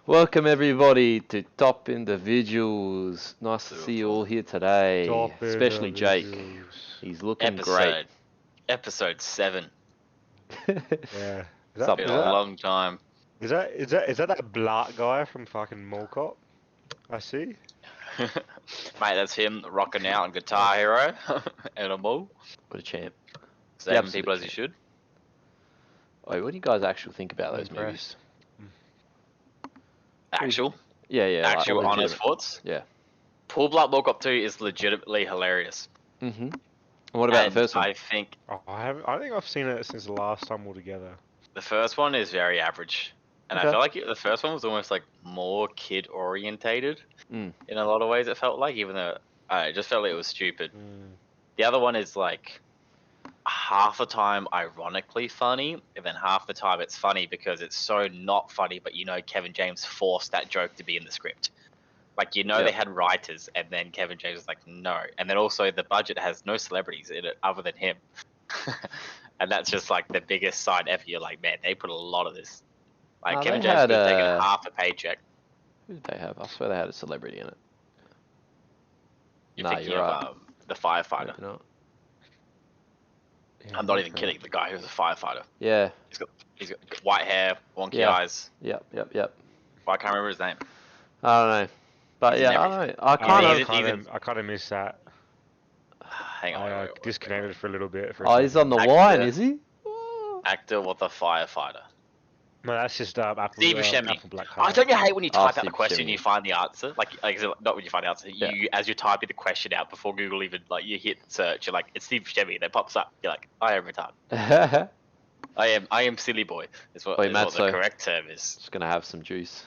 Welcome everybody to Top Individuals. Nice to see you all here today, Top especially Jake. individuals. He's looking great. Episode 7. Yeah. What's up, Been bro? a long time. Is that black guy from fucking Mall Cop? I see. Mate, that's him rocking out on Guitar Hero and a ball. What a champ. Saving absolute people as you champ. should. Oh, what do you guys actually think about those Impressed. movies? Actual Like, honest legitimate. thoughts. Yeah. Pull Black Mall Cop 2 is legitimately hilarious. And what about And the first one? I think I think I've seen it since the last time altogether. the first one is very average. And Okay. I feel like the first one was almost like more kid orientated Mm. in a lot of ways. It felt like, even though I just felt like it was stupid. Mm. The other one is like half the time ironically funny, and then half the time it's funny because it's so not funny, but Kevin James forced that joke to be in the script. Like, they had writers, and then Kevin James was like, no. And then also the budget has no celebrities in it other than him. And that's just like the biggest sign ever. You're like, man, they put a lot of this. Like, Kevin James could have taken half a paycheck. Who did they have? I swear they had a celebrity in it. You're Nah, thinking you're of right. the firefighter. Maybe not. Yeah, I'm not even kidding. The guy who's a firefighter. Yeah. He's got white hair, wonky eyes. Yep. Well, I can't remember his name. I don't know. But He's yeah, in I everything. don't know. I kind of missed that. Hang on. I wait. disconnected for a little bit. Oh, he's on the Actor. line, is he? Actor with the firefighter. No, that's just Apple. Steve Buscemi. Apple Black I don't you hate when you type out Steve the question and Buscemi. you find the answer? Like not when you find the answer. Yeah. As you're typing the question out before Google even, like, you hit search, you're like, it's Steve Buscemi, and then it pops up. You're like, I am retarded. I am silly boy. Is what, Wait, is Matt, what the so- correct term is. Just gonna have some juice.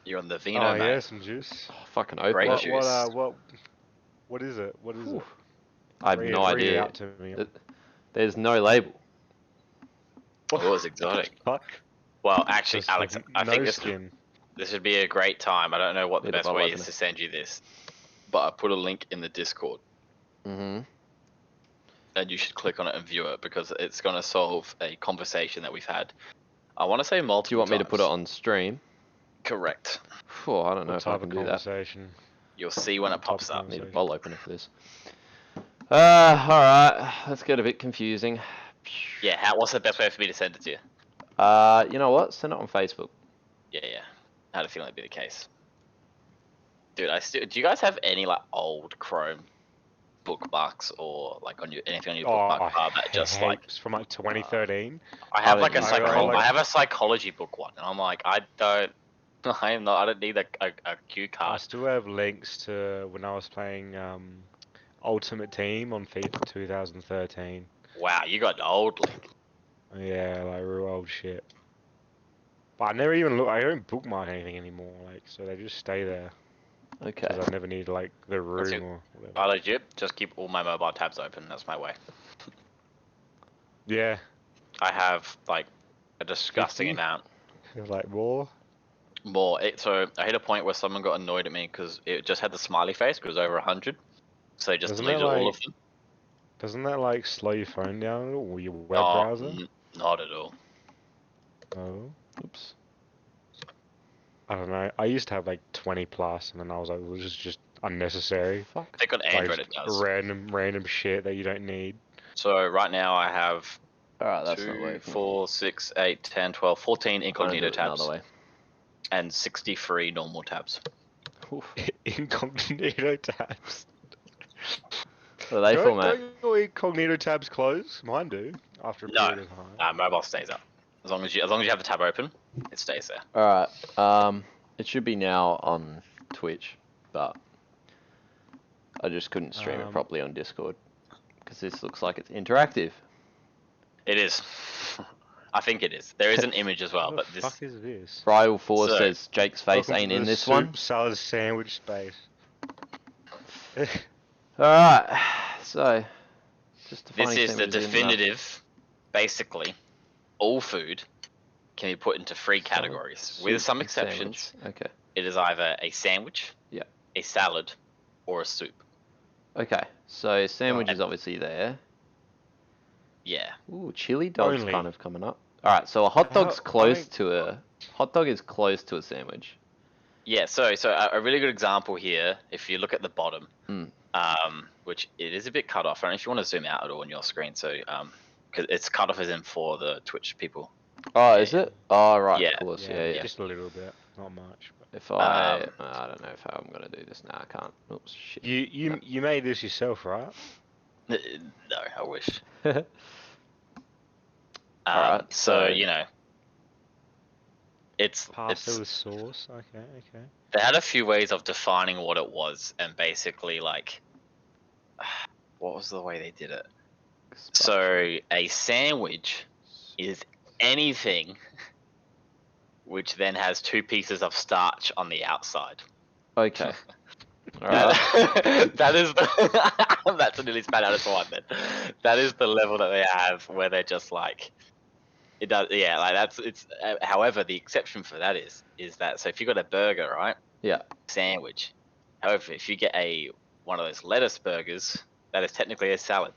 You're on the vino, Oh mate. yeah, some juice. Oh, fucking open Great it. juice. What is it? What is Whew. it? I have Read no it idea. out to me. There's no label. It was exotic. Fuck. Well, actually, Just Alex, like I think no this skin. would be a great time. I don't know what the Need a best bottle way opener. is to send you this, but I put a link in the Discord. Mm-hmm. And you should click on it and view it, because it's going to solve a conversation that we've had. I want to say multiple Do you want me to put it times. on stream? Correct. Oh, I don't know What if I type can of do that. conversation? You'll see when it pops up. Need a bottle opener for this. Alright. Let's get a bit confusing. Yeah, what's the best way for me to send it to you? You know what? Send it on Facebook. Yeah. I had a feeling that'd be the case. Dude, do you guys have any like old Chrome bookmarks or like anything on your bookmark bar that just like it's from like 2013. I have I like a think you- I have a psychology book one, and I'm like, I don't need a cue I card. still have links to when I was playing Ultimate Team on FIFA 2013. Wow, you got an old link. Yeah, like real old shit. But I never even look. I don't bookmark anything anymore. Like, so they just stay there Okay. because I never need like the That's it. room or whatever. I legit just keep all my mobile tabs open. That's my way. Yeah, I have like a disgusting 50? amount. like more. More. So I hit a point where someone got annoyed at me because it just had the smiley face, because it was over 100. So they just Doesn't deleted that, all like, of them. Doesn't that like slow your phone down or your web Oh, browser? not at all. Oh, Oops. I don't know. I used to have like 20 plus, and then I was like, well, this is just unnecessary. Fuck. I think on Like, Android it does. random shit that you don't need. So right now I have Alright, that's not 2, working. 4, 6, 8, 10, 12, 14 I'm gonna do incognito it tabs another way. and 63 normal tabs. Oof. Incognito tabs. What are they for, mate? Don't your incognito tabs close? Mine do after a No. period of time. Mobile stays up. As long as you have the tab open, it stays there. Alright. It should be now on Twitch, but I just couldn't stream it properly on Discord because this looks like it's interactive. It is. I think it is. There is an image as well, What but the this. fuck is this? Ryle 4 So- says Jake's face Welcome to ain't in the this soup, one. salad sandwich space. Alright, so just This defining is the sandwiches in definitive. Basically, all food can be put into 3 categories, soup with some and exceptions. sandwich. Okay. It is either a sandwich, Yeah. a salad, or a soup. Okay, so sandwich Oh, is obviously there. Yeah. Ooh, chili dog's Only. kind of coming up. Alright, so a hot How- dog's close I- to a... Hot dog is close to a sandwich. Yeah, so a really good example here, if you look at the bottom, which it is a bit cut off. I don't know if you want to zoom out at all on your screen, so because it's cut off as in for the Twitch people. Oh, Yeah, is it? Oh, right, Yeah. of course, yeah. Just a little bit, not much. But... If I don't know if I'm gonna do this now. I can't. Oops, shit. You made this yourself, right? No, I wish. Alright, so it's Pasta with sauce. Okay. they had a few ways of defining what it was, and basically like, what was the way they did it? So a sandwich is anything which then has 2 pieces of starch on the outside. Okay. Alright. That is the that's a nearly spat out of one then. That is the level that they have where they're just like, it does, yeah, like it's. However, the exception for that is that, so if you got a burger, right? Yeah. Sandwich. However, if you get one of those lettuce burgers, that is technically a salad.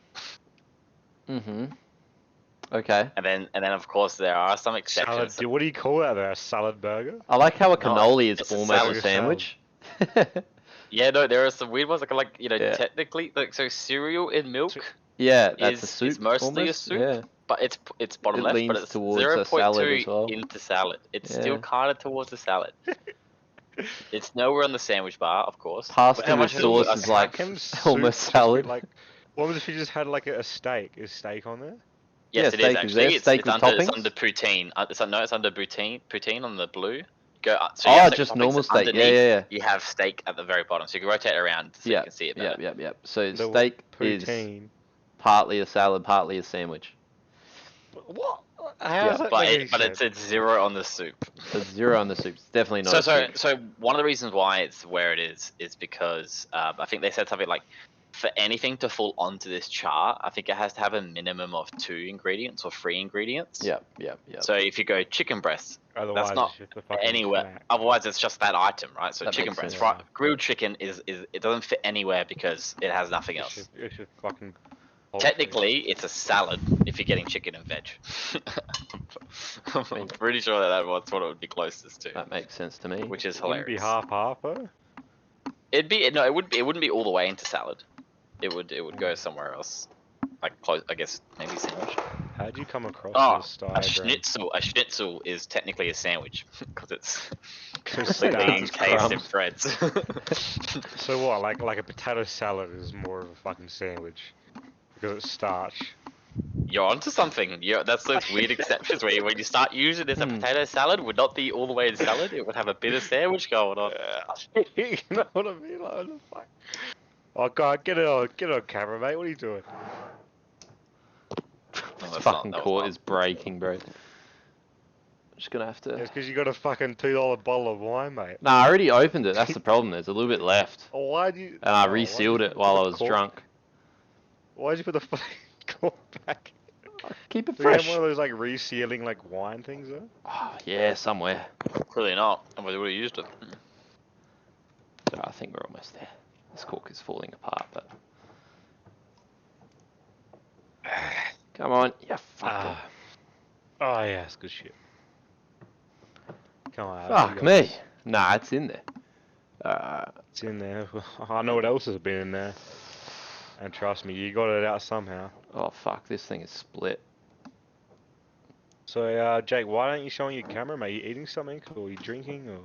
Okay. And then of course there are some exceptions. Salad. What do you call that? There, a salad burger? I like how a cannoli is it's a almost salad. a sandwich. Yeah, no, there are some weird ones like Yeah. technically, like, so cereal in milk Yeah, that's a soup. is mostly almost. a soup, Yeah. but it's bottom It left, leans but it's towards a salad as 0.2 well. into salad. It's Yeah. still kind of towards a salad. It's nowhere on the sandwich bar, of course. Pasta How with much is sauce a is like Can soup almost just be salad. Like, what was if you just had like a steak? Is steak on there? Yes, Yeah, it is steak is actually. there. Steak It's with under toppings? poutine. It's under poutine on the blue. Go. So Oh, you have just toppings normal steak. underneath. Yeah. You have steak at the very bottom, so you can rotate it around so you can see it better. Yep. So The steak is poutine. partly a salad, partly a sandwich. What? How Yeah, does that But make any it's sense? 0 on the soup. There's 0 on the soup. It's definitely not a soup. So one of the reasons why it's where it is because I think they said something like, for anything to fall onto this chart, I think it has to have a minimum of 2 ingredients or 3 ingredients. Yep. So if you go chicken breast, Otherwise, that's not it's just a fucking anywhere. snack. Otherwise, it's just that item, right? So That chicken makes breast, sense. right? Grilled chicken is it doesn't fit anywhere because it has nothing else. It's just fucking. poultry. Technically, it's a salad if you're getting chicken and veg. I'm pretty sure that's what it would be closest to, That makes sense to me. which is It wouldn't be hilarious. half though. It wouldn't be all the way into salad. It would go somewhere else, like close. I guess maybe sandwich. How'd you come across Oh, this a diagram? schnitzel is technically a sandwich because it's Because completely it's encased in crumbs. breads. So what? Like a potato salad is more of a fucking sandwich because it's starch. You're onto something. That's those weird exceptions where when you start using it as a potato salad, would not be all the way in salad. It would have a bit of sandwich going on. You know what I mean? Like, what the fuck? Oh god, get it on camera, mate. What are you doing? This fucking court is breaking, bro. Just gonna have to. It's because you got a fucking $2 bottle of wine, mate. Nah, I already opened it. That's the problem. There's a little bit left, Oh, why'd you? and I resealed it while I was drunk. Why'd you put the fucking cork back? Keep it Do you have fresh. one of those like resealing like wine things though? Oh, yeah, somewhere. Clearly not. I would have used it. So I think we're almost there. This cork is falling apart, but. Come on, you fucker. Oh yeah, it's good shit. Come on. Fuck me. Nah, it's in there. It's in there. I know what else has been in there. And trust me, you got it out somehow. Oh fuck, this thing is split. So, Jake, why aren't you showing your camera, mate? You eating something, or you drinking, or?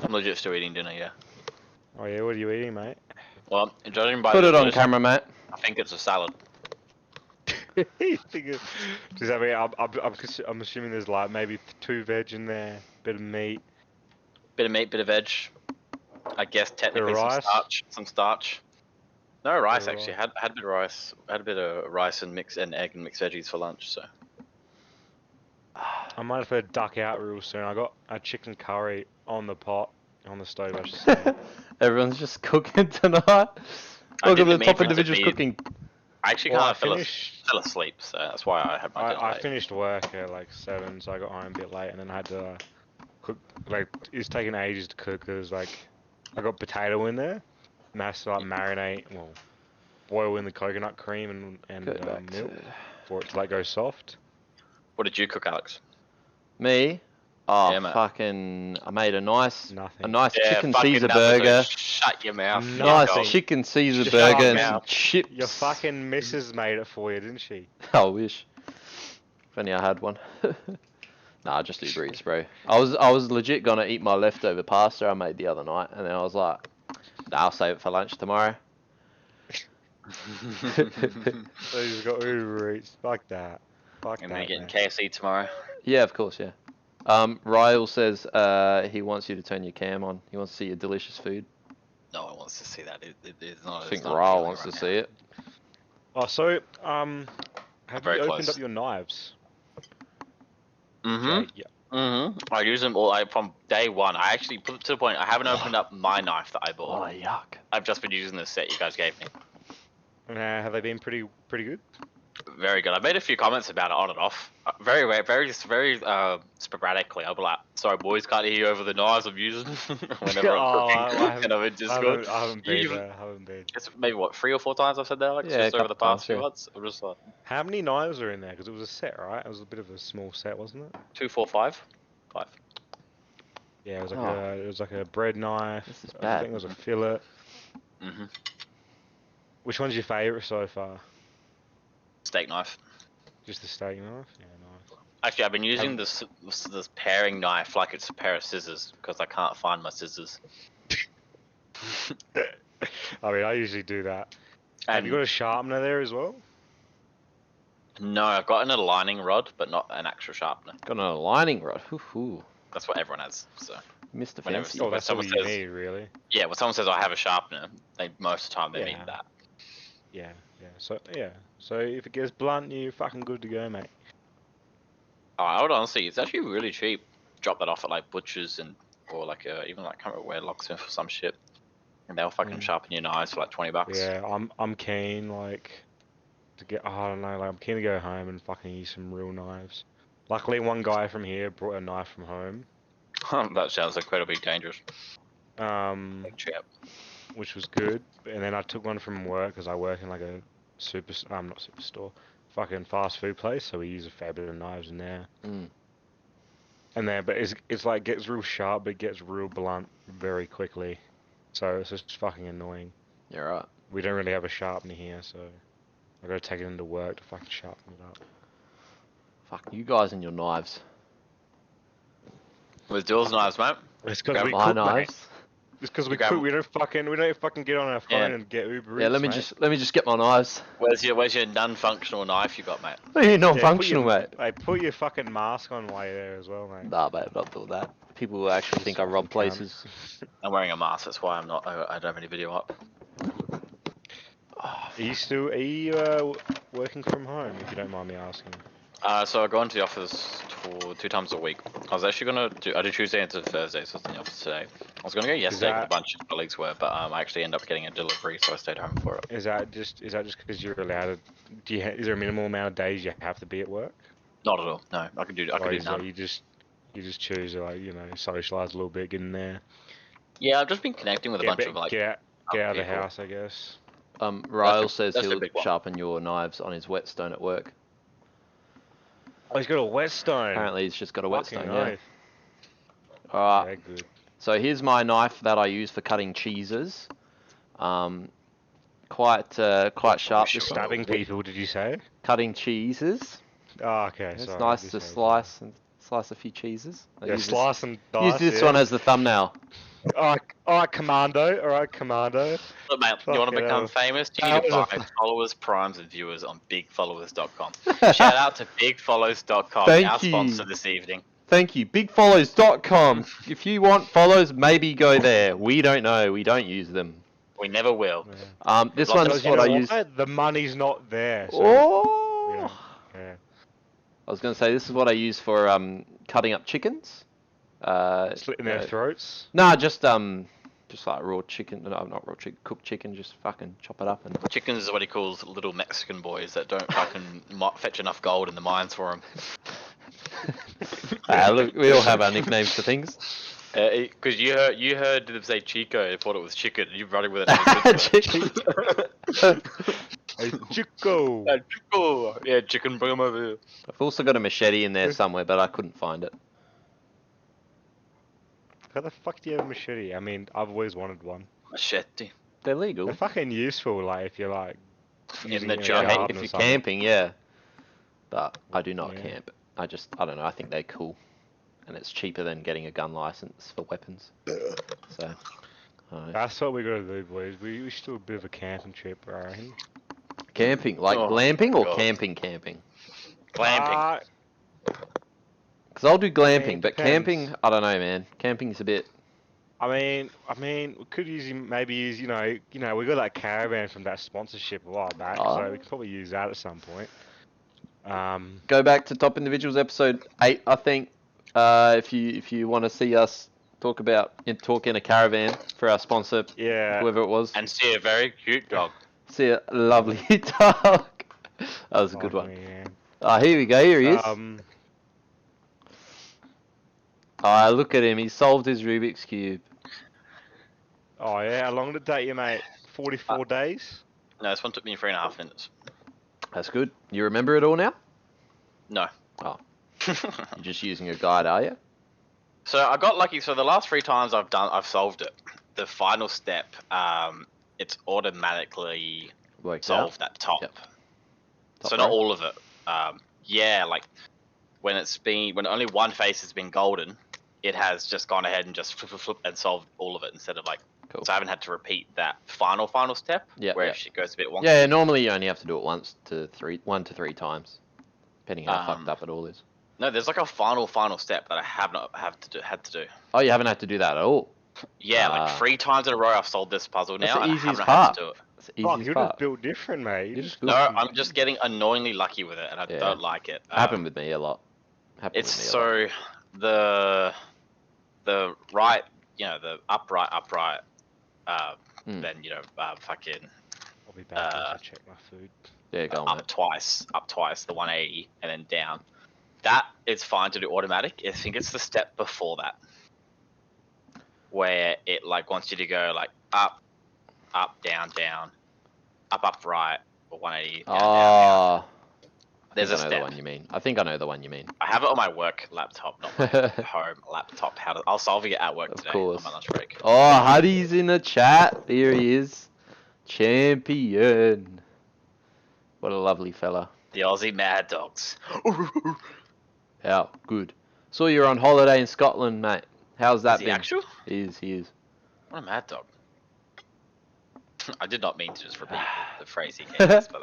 I'm legit still eating dinner, yeah. Oh yeah, what are you eating, mate? Well, judging by Put the it on list, camera, Matt. I think it's a salad. Does that mean I'm assuming there's like maybe 2 veg in there, bit of meat. Bit of meat, bit of veg. I guess technically rice? some starch. No rice Bit of actually. Had a bit of rice. Had a bit of rice and egg and mixed veggies for lunch. So I might have to duck out real soon. I got a chicken curry on the pot, on the stove, I should say. Everyone's just cooking tonight. I Welcome to didn't the mean top for it to individuals be- cooking. I actually Well, kind I of fell finished. asleep. So that's why I had my dinner I late. finished work at like 7, so I got home a bit late, and then I had to cook. Like, it's taking ages to cook because like I got potato in there, and I have to like marinate, well, boil in the coconut cream and Go back to milk for it to like go soft. What did you cook, Alex? me. Oh, Yeah, mate. fucking! I made a nice Nothing. chicken fucking Caesar numbers, burger. Shut your mouth. Nice. Yeah, Nice go. chicken Caesar Shut burger your and some mouth. chips. Your fucking missus made it for you, didn't she? I wish. If only I had one. Nah, just Uber Eats, bro. I was legit gonna eat my leftover pasta I made the other night, and then I was like, nah, I'll save it for lunch tomorrow. So you just got Uber Eats. Fuck that. Fuck I'm that, getting man. KFC tomorrow. Yeah, of course, yeah. Ryle says he wants you to turn your cam on. He wants to see your delicious food. No one wants to see that. It's not. I think it's not Ryle appealing wants right to now. see it. Oh, so have Very you opened close. up your knives? Mm-hmm. Jake? Yeah. Mm-hmm. I use them all from day one. I actually put it to the point I haven't opened up my knife that I Oh, bought. yuck. I've just been using the set you guys gave me. And have they been pretty good? Very good. I made a few comments about it on and off. Very rare, very sporadically. I'll be like, "Sorry, boys, can't hear you over the knives I'm using." Whenever I'm Oh, cooking, I haven't- and I'm in Discord. I haven't been You- there. I haven't been. It's maybe what 3 or 4 times I've said that, Alex, Yeah, just a over the couple past times, few yeah. months. I'm just like How many knives are in there? Because it was a set, right? It was a bit of a small set, wasn't it? 2, 4, 5, 5. Yeah, it was like Oh. it was like a bread knife. This is I bad. think it was a fillet. Mm-hmm. Which one's your favourite so far? Steak knife. Just the steak knife? Yeah, nice. Actually, I've been using this paring knife like it's a pair of scissors because I can't find my scissors. I mean, I usually do that. Have And you got a sharpener there as well? no, I've got an aligning rod, but not an actual sharpener. Got an aligning rod. Hoo-hoo. That's what everyone has. So Mr. Whenever Fancy. So Oh, when that's all someone you says- need, really. yeah, when someone says I have a sharpener, most of the time they Yeah. mean that. Yeah. So if it gets blunt, you're fucking good to go, mate. Oh, I would honestly, it's actually really cheap. Drop that off at like butchers or like even like I can't remember where locksmith or some shit, and they'll fucking sharpen your knives for like $20. Yeah, I'm keen like to get. Oh, I don't know. Like I'm keen to go home and fucking use some real knives. Luckily, one guy from here brought a knife from home. That sounds incredibly dangerous. Trip. Which was good. And then I took one from work because I work in like a not superstore, fucking fast food place. So we use a fair bit of knives in there. Mm. And then, but it's like gets real sharp, but it gets real blunt very quickly. So it's just fucking annoying. You're right. We don't really have a sharpener here, so I gotta take it into work to fucking sharpen it up. Fuck, you guys and your knives. With duals knives, mate. It's because Grab we My cook, mate. knives. It's because we Grab- cook. We don't fucking get on our phone Yeah. and get Uber Eats, Yeah, let me just get my knives. Where's your non-functional knife you got, mate? What are you Yeah, non-functional, mate? Hey, put your fucking mask on while you're there as well, mate. Nah, mate, I'm not doing that. People will actually think I rob Fucking cunt. places. I'm wearing a mask, that's why I'm not. I don't have any video up. Oh, Are you working from home, if you don't mind me asking? So I go into the office for 2 times a week. I was actually gonna I do Tuesday into Thursday, so I was in the office today. I was gonna go yesterday, but a bunch of colleagues were, but I actually ended up getting a delivery, so I stayed home for it. Is that just because you're allowed to? Is there a minimal amount of days you have to be at work? Not at all. No, I can do none. You just choose to, like, socialize a little bit, get in there. Yeah, I've just been connecting with a bunch of like. get out of the people. house, I guess. Ryle says that's a he'll big one. sharpen your knives on his whetstone at work. Oh, he's got a whetstone. Apparently he's just got a Fucking whetstone, yeah. oath. Alright, Yeah, good. so here's my knife that I use for cutting cheeses. Quite sharp. Sure. This Stabbing people, did you say? cutting cheeses. Oh, okay. It's sorry, nice you to say- slice a few cheeses. I Yeah, use slice and this, dice. use this yeah. one as the thumbnail. Alright, Commando. Alright, Commando. Look, mate, you want to Fucking become hell. famous? You That need to was buy a- followers, primes, and viewers on bigfollowers.com. Shout out to bigfollows.com, Thank our you. sponsor this evening. Thank you. Bigfollows.com. If you want follows, maybe go there. We don't know. We don't use them. We never will. Yeah. This Because one's you what know I use. what? The money's not there. So Oh! yeah. I was going to say this is what I use for cutting up chickens. Slitting their throats. Nah, just like raw chicken. No, not raw chicken. Cooked chicken. Just fucking chop it up and. Chickens is what he calls little Mexican boys that don't fucking fetch enough gold in the mines for him. Look, we all have our nicknames for things. Because you heard them say Chico and thought it was chicken, and you're running with it. Chicken. Hey, Chico. Chico! Yeah, chicken, bring him over here. I've also got a machete in there somewhere, but I couldn't find it. How the fuck do you have a machete? I mean, I've always wanted one. Machete. They're legal. They're fucking useful, like if you're like In using the it in a jungle. garden If or you're something. camping, yeah. But I do not Yeah. camp. I don't know. I think they're cool, and it's cheaper than getting a gun license for weapons. So, That's what we gotta do, boys. We should do a bit of a camping trip, I reckon. camping, like Oh glamping my or God. camping. Glamping. Because I'll do glamping, mean, but depends. camping, I don't know, man. Camping's a bit. I mean, we could maybe use, we got that caravan from that sponsorship a while back, so Oh. we could probably use that at some point. Go back to Top Individuals episode 8, I think. If you want to see us talk in a caravan for our sponsor, Yeah. whoever it was. And see a very cute dog. See a lovely dog. That was a good Fuck one. me, man. Here we go. Here he is. Look at him. He solved his Rubik's Cube. Oh yeah, how long did it take you, mate? 44 days? No, this one took me 3.5 minutes. That's good. You remember it all now? No. Oh. You're just using a guide, are you? So I got lucky. So the last 3 times I've solved it. The final step, it's automatically Worked out. solved at top. Yep. So Top not row? all of it. Yeah, like when only one face has been golden, it has just gone ahead and just flip and solved all of it instead of like. Cool. So I haven't had to repeat that final step. Yeah, where yeah. shit goes a bit wonky. Yeah, normally you only have to do it 1 to 3 times, depending how fucked up it all is. No, there's like a final step that I had to do. Oh, you haven't had to do that at all. Yeah, like 3 times in a row I've solved this puzzle That's now the and I easiest haven't part. had to do it. It's the Fuck, easiest you're part. just built different, mate. You're just good. No, I'm just getting annoyingly lucky with it, and I Yeah. don't like it. Happened with me a lot. It's so the right, the upright, then fucking I'll be back to check my food. Yeah, go on, up mate. twice, the 180, and then down. That is fine to do automatic. I think it's the step before that where it like wants you to go like up, down, up, right, or 180. Down. There's a I know the step. one you mean. I think I know the one you mean. I have it on my work laptop, not my home laptop. I'll solve it at work Of today course. on my lunch break. Oh, Huddy's in the chat. Here he is. Champion. What a lovely fella. The Aussie Mad Dogs. How good. Saw you're on holiday in Scotland, mate. How's that Is he been? actual? He is. What a mad dog. I did not mean to just repeat the phrase he gave us, but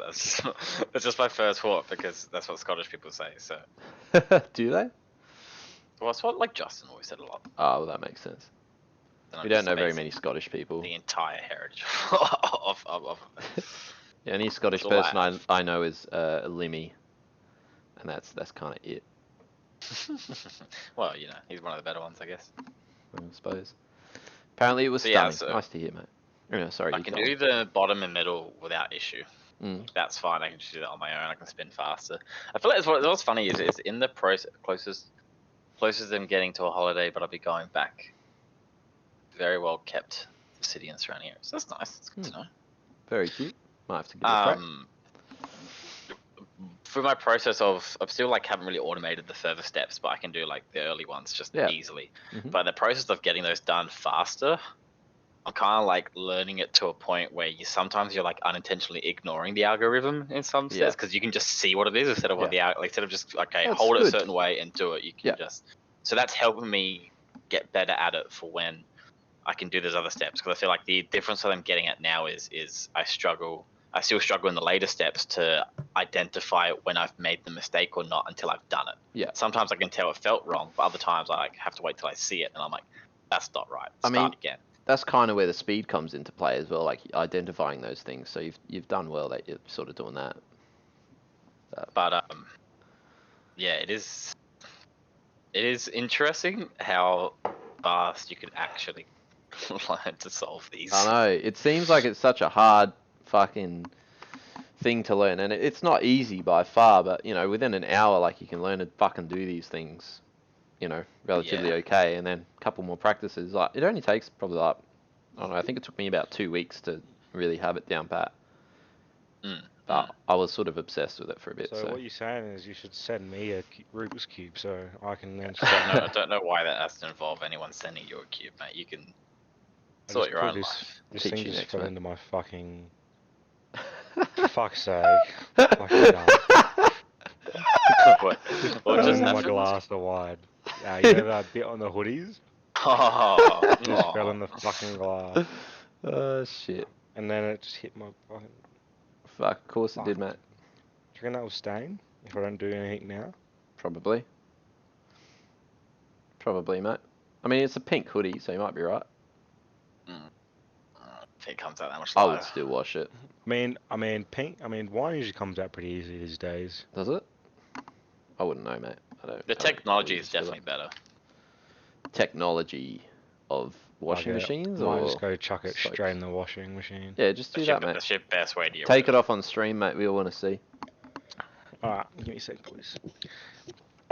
that's just my first thought because that's what Scottish people say. So, Do they? well, it's what like Justin always said a lot. Oh, well, that makes sense. And We I'm don't just know very amazing many Scottish people. The entire heritage of The only Scottish That's all I person I know is Limmy, and that's kind of it, well, he's one of the better ones, I guess. I suppose. Apparently it was So, stunning. yeah, so- nice to hear, mate. Oh, sorry. I you can go do on. the bottom and middle without issue. Mm. That's fine. I can just do that on my own. I can spin faster. I feel like what's funny is it's in the process closest than getting to a holiday, but I'll be going back. Very well kept city and surrounding areas. That's nice. That's good to know. Very cute. Might have to give it a crack. For my process of still like haven't really automated the further steps, but I can do like the early ones just easily. Mhm. But the process of getting those done faster, I'm kind of like learning it to a point where sometimes you're like unintentionally ignoring the algorithm in some sense because you can just see what it is instead of instead of just hold it a certain way and do it. You can so that's helping me get better at it for when I can do those other steps, because I feel like the difference that I'm getting at now is I still struggle in the later steps to identify when I've made the mistake or not until I've done it. Yeah. Sometimes I can tell it felt wrong, but other times I have to wait till I see it and I'm like, that's not right. Start again. That's kind of where the speed comes into play as well, like identifying those things. So you've done well that you're sort of doing that. But yeah, it is interesting how fast you can actually learn to solve these. I know. It seems like it's such a hard fucking thing to learn, and it's not easy by far, but within an hour, like, you can learn to fucking do these things, relatively okay, and then a couple more practices. Like, it only takes probably like, I don't know, I think it took me about 2 weeks to really have it down pat. But I was sort of obsessed with it for a bit. So So what you're saying is you should send me a Rubik's cube so I can then. I don't know why that has to involve anyone sending you a cube, mate. You can I sort just your put own this life. this Teach thing you just next, fell mate. into my fucking. For fuck's sake! Fucking dumb. What Just what fell just into my happened? glass of wine. You know that bit on the hoodies? Oh, Just fell oh. in the fucking glass, Oh shit! and then it just hit my fucking. Fuck, of course it Fuck. did, mate. Do you reckon that will stain if I don't do anything now? Probably. Probably, mate. I mean, it's a pink hoodie, so you might be right. If it comes out that much I lighter. would still wash it. I mean, pink. I mean, wine usually comes out pretty easy these days. Does it? I wouldn't know, mate. The technology is definitely better. Technology of washing Okay, machines, might or just go chuck it soap? straight in the washing machine. Yeah, just do that, mate. That's your best way to get Take rid it of off on stream, mate. We all want to see. Alright, give me a sec, please.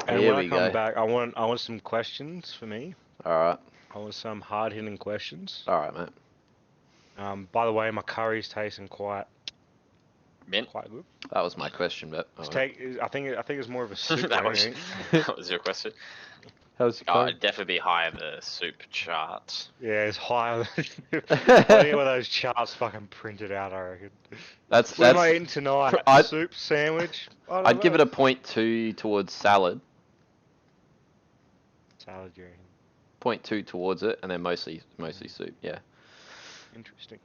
And Here when we I come go. back, I want some questions for me. All right, I want some hard hitting questions. all right, mate. By the way, my curry's tasting quite Mint. good. That was my question, but It's all right. I think it's more of a soup. that, than was, anything. that was your question. How's your Oh, curry? it'd definitely be high in the soup chart. Yeah, it's higher than. I need one of those charts fucking printed out. I reckon. That's What am I eating tonight? I'd- Soup sandwich. I'd give it a 0.2 towards salad. salad. You reckon? 0.2 towards it, and then mostly soup. Yeah. Interesting.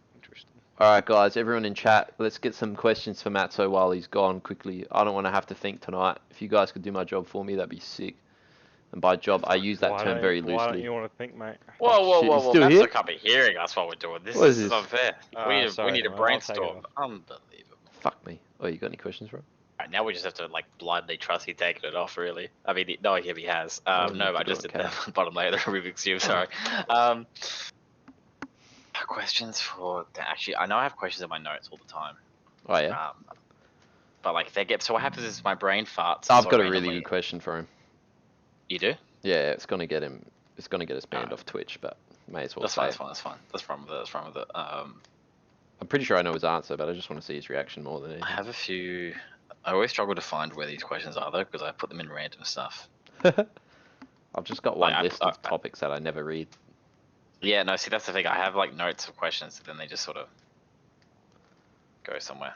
All right, guys. Everyone in chat, let's get some questions for Matzo while he's gone quickly. I don't want to have to think tonight. If you guys could do my job for me, that'd be sick. And by job, I use that term very Why don't loosely. you want to think, mate? Shit, you still That's here? the can't be hearing us while we're doing this. What is This is this? unfair. Sorry, we need to man, I'll take it brainstorm. off. Unbelievable. Fuck me. Oh, you got any questions, bro? Alright, now we just have to like blindly trust he taking it off. Really, I mean, no idea if he has. Oh, No, you I just did forgot, the bottom layer of the Rubik's cube. Sorry. Questions for actually, I know I have questions in my notes all the time. Oh yeah. But like if they get, so what happens is my brain farts. I've so got a really randomly- good question for him. You do? Yeah, it's gonna get him. It's gonna get us banned off Twitch, but may as well That's say fine. it. That's fine. That's fine. That's fine with it. I'm pretty sure I know his answer, but I just want to see his reaction more than I anything. have a few. I always struggle to find where these questions are though, because I put them in random stuff. I've just got one Like, list of topics that I never read. Yeah, no, see that's the thing. I have like notes of questions, and then they just sort of go somewhere.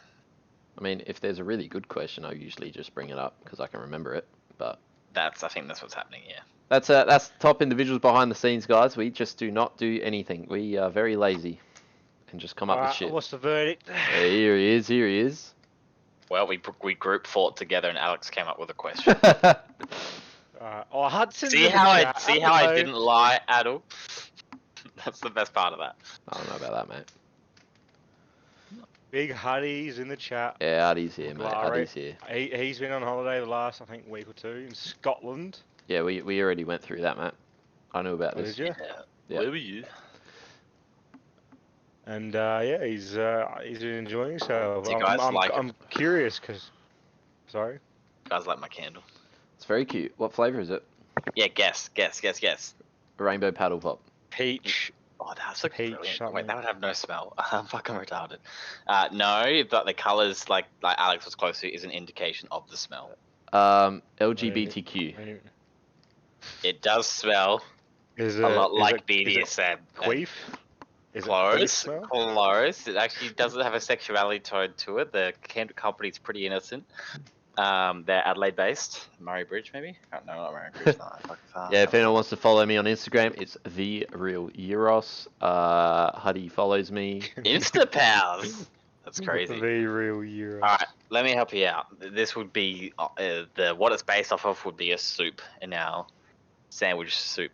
I mean, if there's a really good question, I usually just bring it up because I can remember it. But I think that's what's happening here. that's top individuals behind the scenes, guys. We just do not do anything. We are very lazy and just come up with Alright, shit. what's the verdict? Here he is. Here he is. Well, we group fought together, and Alex came up with a question. Oh, Hudson. see how I didn't lie, Adel. That's the best part of that. I don't know about that, mate. Big Huddy's in the chat. Yeah, Artie's here, mate. Larry. Artie's here. He's been on holiday the last, I think, week or two in Scotland. Yeah, we already went through that, mate. I knew about Oh, this. did you? Yeah. Where were you? And yeah, he's been enjoying himself. Do you guys like it? I'm curious because. Sorry. You guys like my candle? It's very cute. What flavour is it? Yeah, guess. Rainbow paddle pop. Peach. Oh, that's a Peach brilliant. something. Wait, that would have no smell. I'm fucking retarded. No, but the colours, like Alex was close to, is an indication of the smell. LGBTQ. It does smell Is a lot like Is it BDSM. queef? Is it queef Close, smell? close. It actually doesn't have a sexuality tone to it. The candle company's pretty innocent. They're Adelaide based. Murray Bridge, maybe? Oh, no, not Murray Bridge. No, Yeah, if anyone wants to follow me on Instagram, it's the real Euros. Huddy follows me. Insta pals. That's crazy. The real Euro. All right, let me help you out. This would be what it's based off of would be a soup in our sandwich soup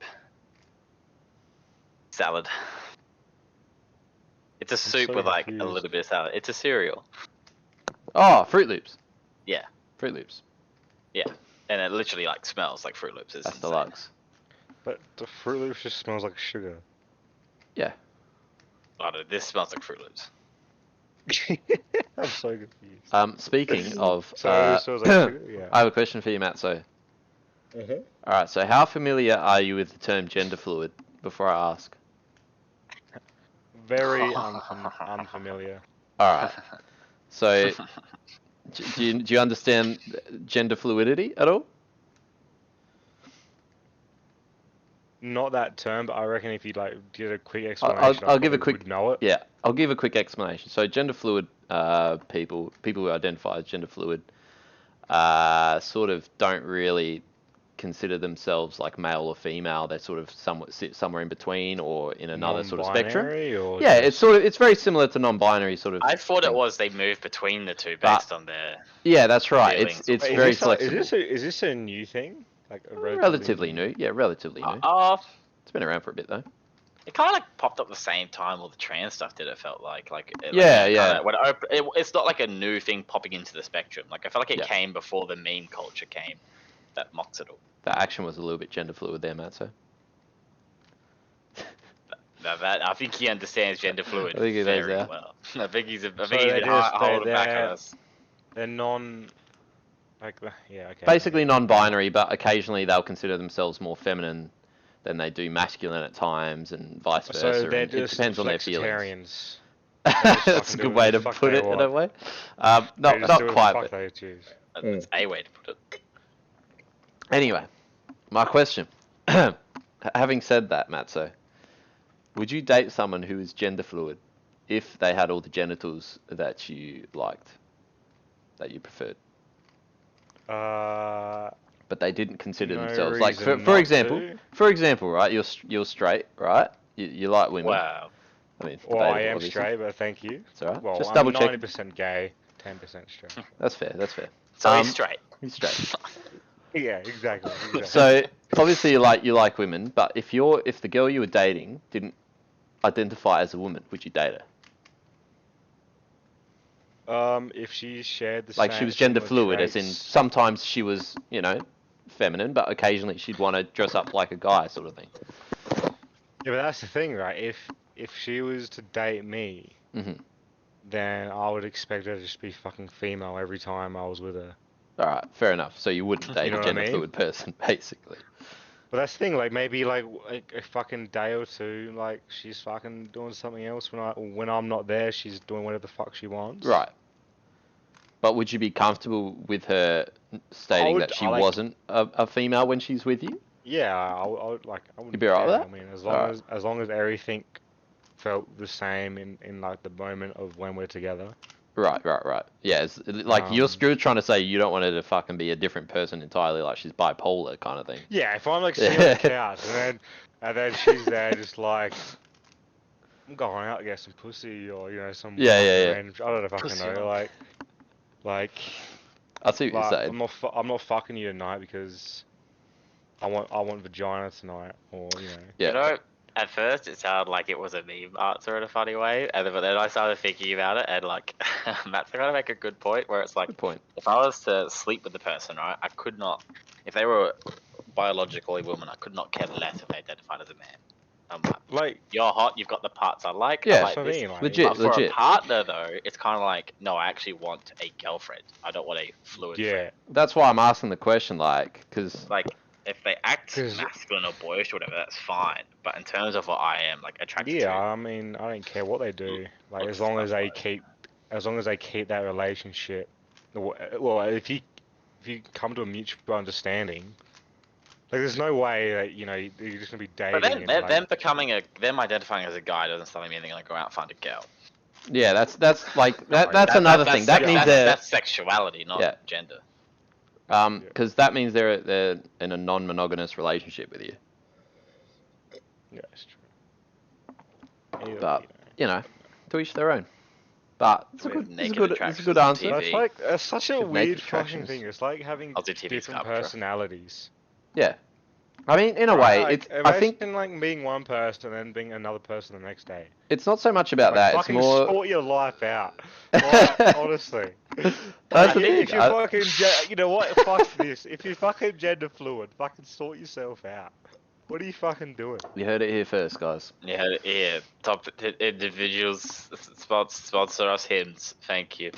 salad. It's a soup so with like a confused. little bit of salad. It's a cereal. Oh, Fruit Loops. Yeah. Fruit Loops. And it literally like smells like Fruit Loops. It's That's insane. deluxe. But the Fruit Loops just smells like sugar. Yeah. Oh, no, this smells like Fruit Loops. I'm so confused. Speaking of, So it smells like sugar? Yeah. I have a question for you, Matt. So, Uh-huh. all right. So, how familiar are you with the term gender fluid? Before I ask. Very unfamiliar. All right. So, do you understand gender fluidity at all? Not that term, but I reckon if you like did a quick I'll, explanation, I'll I give a probably quick would know it. Yeah, I'll give a quick explanation. So gender fluid people who identify as gender fluid sort of don't really consider themselves like male or female. They sort of somewhat sit somewhere in between or in another sort of spectrum. Non-binary or Yeah, just... it's very similar to non-binary sort of I thought it thing. was they moved between the two But- based on their. Yeah, that's right. Feelings. It's Wait, very is flexible. is this a new thing? Like a Relatively new. Yeah, relatively new. It's been around for a bit though. It kind of like popped up the same time all the trans stuff did. It felt like Yeah, it yeah. Kinda, when it's not like a new thing popping into the spectrum. Like I felt like it Yeah. came before the meme culture came that mocks it all. The action was a little bit gender fluid there, Matt. So Now that I think he understands gender fluid I think he knows very that. well. I think he's So been they're holding back on us. they're non... Like, yeah, okay. basically non-binary, but occasionally they'll consider themselves more feminine than they do masculine at times, and vice versa. So they're and it just depends on their feelings. flexitarians. That's fucking a do good what way the to fuck put they it in want. a way. They just Not do what the quite. fuck But they choose. That's a way to put it. anyway, my question. Having said that, Matzo, would you date someone who is gender fluid if they had all the genitals that you liked, that you preferred, but they didn't consider No themselves like, reason for not example, to. right? You're straight, right? You like women. Wow. I mean, Well, I debatable, am obviously. straight, but thank you. It's alright. Well, Just I'm double check. 90% gay, 10% straight. That's fair. That's fair. So he's straight. He's straight. Yeah, exactly. So obviously you like women, but if the girl you were dating didn't identify as a woman, would you date her? If she shared the Like same she was gender similar fluid, as in traits- sometimes she was, feminine, but occasionally she'd want to dress up like a guy, sort of thing. Yeah, but that's the thing, right? If she was to date me, hmm then I would expect her to just be fucking female every time I was with her. All right, fair enough. So you wouldn't date know a what I gender mean? fluid person, basically. But that's the thing, like maybe like a fucking day or two, like she's fucking doing something else when I'm not there. She's doing whatever the fuck she wants. Right. But would you be comfortable with her stating that she wasn't a female when she's with you? Yeah, I would like. I wouldn't You'd be alright with care. that? I mean, Alright. as long as everything felt the same in like the moment of when we're together. Right. Yeah, it's, like you're trying to say you don't want her to fucking be a different person entirely, like she's bipolar kind of thing. Yeah, if I'm like sitting on the couch and then she's there just like, I'm going out to get some pussy or some Yeah. random, I don't know fucking Pussy know on. like I see what you're saying. I'm not fucking you tonight because I want vagina tonight or Yeah. You know, at first it sounded like it was a meme answer in a funny way, but then I started thinking about it, and like Matt's going to make a good point where it's like, Good point. if I was to sleep with the person, right, I could not, if they were biologically women, I could not care less if they identified as a man. I'm like you're hot, you've got the parts I like. Yeah, I that's like what I this. mean. Like, Legit. But for a partner, though, it's kind of like, no, I actually want a girlfriend. I don't want a fluid Yeah, friend. That's why I'm asking the question, like, because Like, if they act 'Cause- masculine or boyish or whatever, that's fine. But in terms of what I am, like, attracted yeah. to, I mean, I don't care what they do. Like Looks as long as they like- keep that relationship. Well, if you come to a mutual understanding, like there's no way that you're just gonna be dating. but then and, like, them identifying as a guy doesn't stop me they're gonna go out and find a girl. yeah, that's like that's another thing. That means that's sexuality, not Yeah. gender. because that means they're in a non-monogamous relationship with you. yeah, it's true. Either, But to each their own. But it's a With good naked it's a attractions good on answer. TV. That's like that's such a Naked weird fucking attractions. thing. It's like having I'll do TV different sculpture. personalities. Yeah, I mean, in a way, Like, I think imagine like being one person and then being another person the next day. it's not so much about Like, that. It's fucking more. sort your life out. Like, honestly. That's the Like, thing. if you're fucking, you know what? Fuck this. If you're fucking gender fluid, fucking sort yourself out. What are you fucking doing? You heard it here first, guys. Yeah. Top individuals sponsor us hymns. Thank you.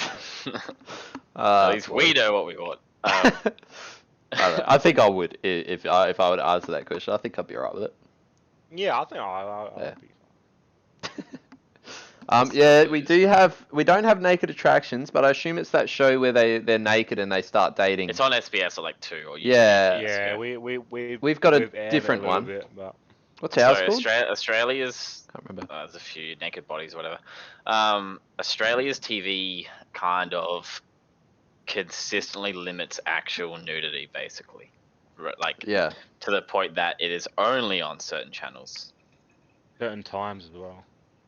At least we know what we want. I don't know. I think I would if I would answer that question. I think I'd be alright with it. Yeah, I think I'll Yeah. be fine. Yeah, we don't have naked attractions, but I assume it's that show where they're naked and they start dating. It's on SBS at like 2 or Yeah. Yeah, We've got a we've aired different a little one. bit, but What's So ours called? Australia's Can't remember. there's a few naked bodies, whatever. Australia's TV kind of consistently limits actual nudity, basically, like Yeah. to the point that it is only on certain channels. certain times as well.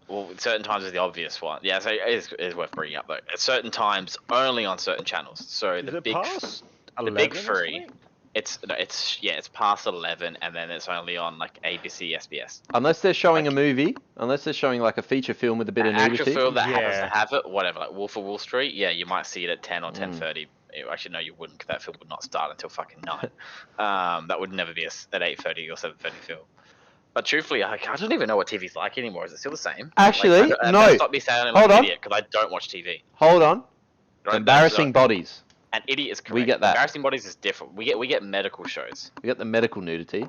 Well, certain times is the obvious one. Yeah, so it is worth bringing up though. At certain times, only on certain channels. So Is the it big, past the 11 big or three. something? It's past 11, and then it's only on like ABC, SBS. Unless they're showing Like- a movie, unless they're showing like a feature film with a bit of Actual nudity. film that happens to Yeah. have it, whatever, like Wolf of Wall Street. Yeah, you might see it at 10 or Mm. 10:30. Actually, no, you wouldn't, because that film would not start until fucking 9. That would never be at 8:30 or 7:30 film. But truthfully, I don't even know what TV's like anymore. Is it still the same? Actually, like, no. Stop me sounding Hold like on. an idiot, because I don't watch TV. Hold on. Right? Embarrassing bodies. An idiot is correct. We get that. Embarrassing bodies is different. We get medical shows. We got the medical nudity.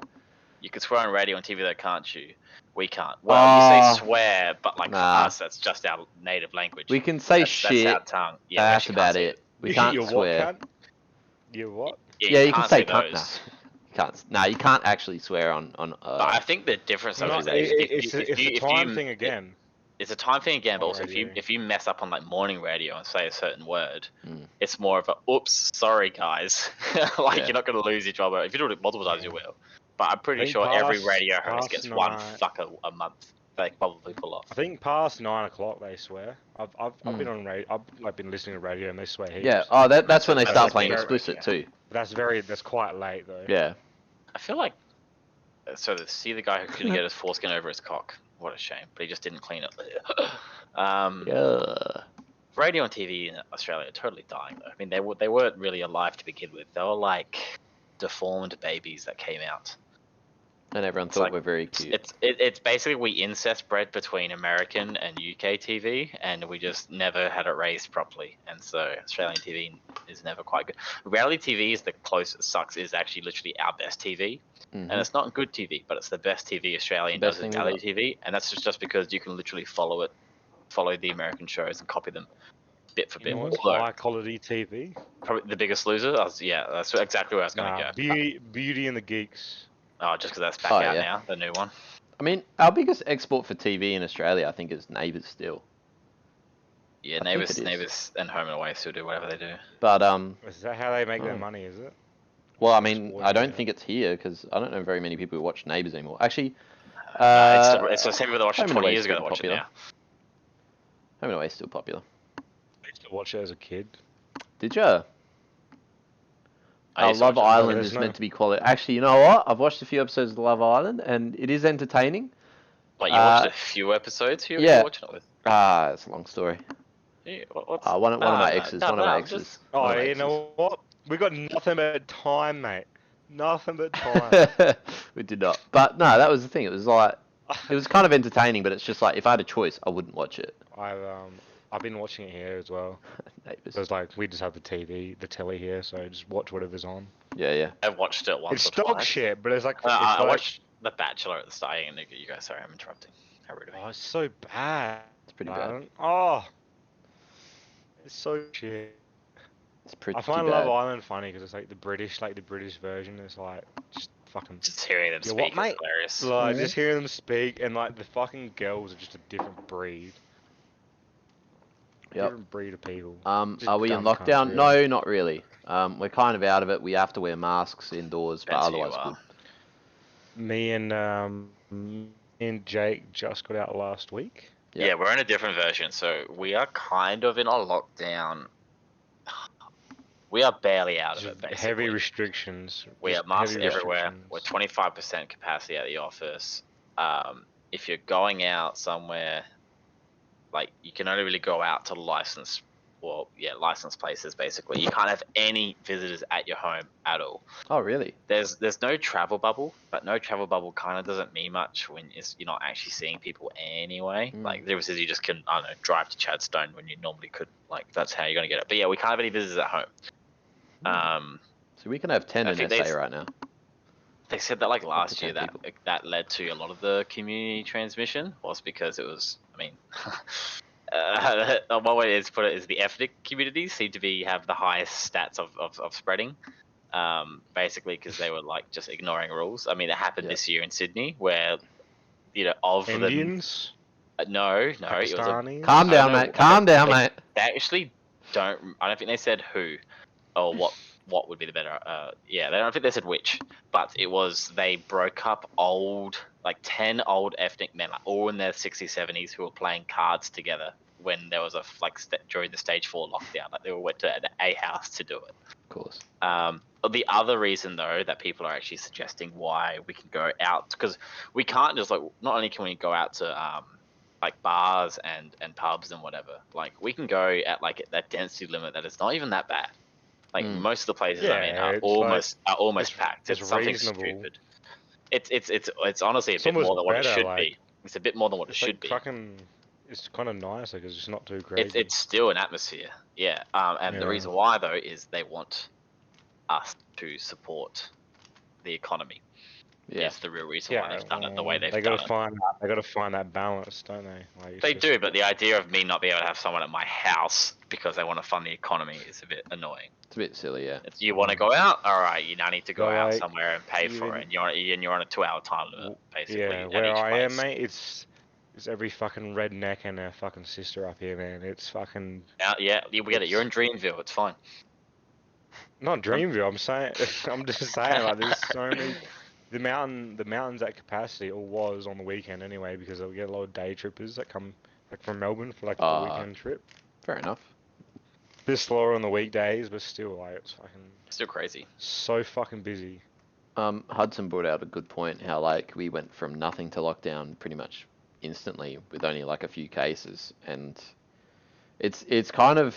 You can swear on radio and TV, though, can't you? We can't. Well, you say swear, but like Nah. for us, that's just our native language. We can say shit. That's our tongue. Yeah, we That's actually can't about say it. We can't You swear. What, cunt? You what? Yeah, you can say cunt. those. You can't. Nah, you can't actually swear on. But I think the difference though No, is that it's a time thing again. It's a time thing again, but On also radio. if you mess up on like morning radio and say a certain word, Mm. it's more of a oops, sorry guys. Like Yeah. you're not gonna lose your job. If you do it multiple times, you will. But I'm pretty think sure every past- radio host past gets one nine- fucker a month. They probably pull off. I think past 9 o'clock they swear. I've Hmm. been on radio. I've like been listening to radio and they swear heaps. Yeah. Oh, that's when they That's start like playing very explicit rare. too. That's quite late though. Yeah. I feel like see the guy who couldn't get his foreskin over his cock. What a shame, but he just didn't clean it. Yeah. Radio and TV in Australia are totally dying though. I mean, they weren't really alive to begin with. They were like deformed babies that came out. And everyone It's thought like- we're very cute. It's basically we incest bred between American and UK TV, and we just never had it raised properly, and so Australian TV is never quite good. Reality TV is the closest sucks is actually literally our best TV, Mhm. and it's not good TV, but it's the best TV Australian Best does in thing we reality TV, and that's just because you can literally follow the American shows and copy them bit for You bit. know what's Although, high quality TV? probably the Biggest Loser. Yeah, that's exactly where I was gonna Nah, go. Beauty and the Geeks. Oh, just because that's back Oh, out yeah. now, the new one. I mean, our biggest export for TV in Australia, I think, is Neighbours still. Yeah, I think Neighbours, it is. Neighbours, and Home and Away still do whatever they do. But Is that how they make their Oh. money? Is it? well, I mean, Spoiled I don't it. think it's here because I don't know very many people who watch Neighbours anymore. Actually, It's the same people that watched it Home and 20 Away's years ago still that watch it popular. now. Home and Away is still popular. I used to watch it as a kid. Did ya? I used to Love watch it- Island there's is no- meant to be quality. Actually, you know what? I've watched a few episodes of Love Island, and it is entertaining. Like you watched Uh, a few episodes. Who yeah. you watching it with? It's a long story. Yeah, what's... One of my exes. One of my just- exes. Oh, One of my you exes. know what? We got nothing but time, mate. Nothing but time. We did not. But no, that was the thing. It was like it was kind of entertaining, but it's just like if I had a choice, I wouldn't watch it. I've been watching it here as well. Neighbours. So it's like we just have the telly here, so just watch whatever's on. Yeah, yeah. I've watched it once It's or dog twice. shit, but it's like I like- watched The Bachelor at the start. And you guys, sorry, I'm interrupting. How rude of me. Oh, it's so bad. It's pretty bad. man. Oh, it's so shit. It's pretty I find bad. Love Island funny because it's like the British version. It's like just fucking Just hearing them Yeah, speak what, is mate? hilarious. like just hearing them speak and like the fucking girls are just a different breed. Yep. Different breed of people. Just Are we in dumb cunts, lockdown? really. No, not really. We're kind of out of it. We have to wear masks indoors, but Depends who you otherwise are. good. Me and Jake just got out last week. Yeah. Yeah, we're in a different version, so we are kind of in a lockdown. We are barely out of it, basically. Heavy restrictions. We just have masks heavy everywhere. restrictions. We're 25% capacity at the office. If you're going out somewhere, like you can only really go out to licensed places. Basically, you can't have any visitors at your home at all. Oh, really? There's no travel bubble, but no travel bubble kind of doesn't mean much when you're not actually seeing people anyway. Mm. Like there was you just can drive to Chadstone when you normally could. Like that's how you're gonna get it. But yeah, we can't have any visitors at home. So we can have 10 I in think SA they- right now. They said that like last year 10 that led to a lot of the community transmission was because it was. I mean, One way to put it is the ethnic communities seem to have the highest stats of spreading. Basically because they were like just ignoring rules. I mean, it happened this year in Sydney where, of Indians, them. No, it was a. Pakistanis. Calm down, mate. Calm down, mate. They actually don't. I don't think they said who, or what would be the better. Yeah, they don't think they said which, but it was they broke up like 10 old ethnic men, like all in their 60s, 70s, who were playing cards together when there was during the stage 4 lockdown. Like they all went to a house to do it. Of course. The other reason though that people are actually suggesting why we can go out, because we can't just like, not only can we go out to like bars and pubs and whatever, like we can go at like that density limit that is not even that bad. Like most of the places I'm in are almost packed. It's something reasonable. Stupid. It's honestly a It's bit more almost than what it better, should like- be. It's a bit more than what it It's should like be. fucking. It's kind of nice because it's not too crazy. It's still an atmosphere, yeah. And the Yeah. reason why though is they want us to support the economy. Yeah. Is the real reason why they've done it the way they've they done gotta it. find. They gotta find that balance, don't they? Like, it's They just- do, but the idea of me not being able to have someone at my house because they want to fund the economy is a bit annoying. It's a bit silly, yeah. You want to go out? All right, you now need to go Well, out like, somewhere and pay for even- it, and you're on a 2-hour time limit, basically. Yeah, at where each I am, place. mate, it's every fucking redneck and their fucking sister up here, man. It's fucking Yeah, we get it. You're in Dreamville. It's fine. not Dreamville. I'm saying, I'm just saying, like, there's so many. The mountains at capacity, or was on the weekend anyway, because we get a lot of day trippers that come like from Melbourne for like the weekend trip. Fair enough. Bit slower on the weekdays, but still, like, it's fucking Still crazy. so fucking busy. Hudson brought out a good point, how like we went from nothing to lockdown pretty much instantly with only like a few cases, and it's kind of,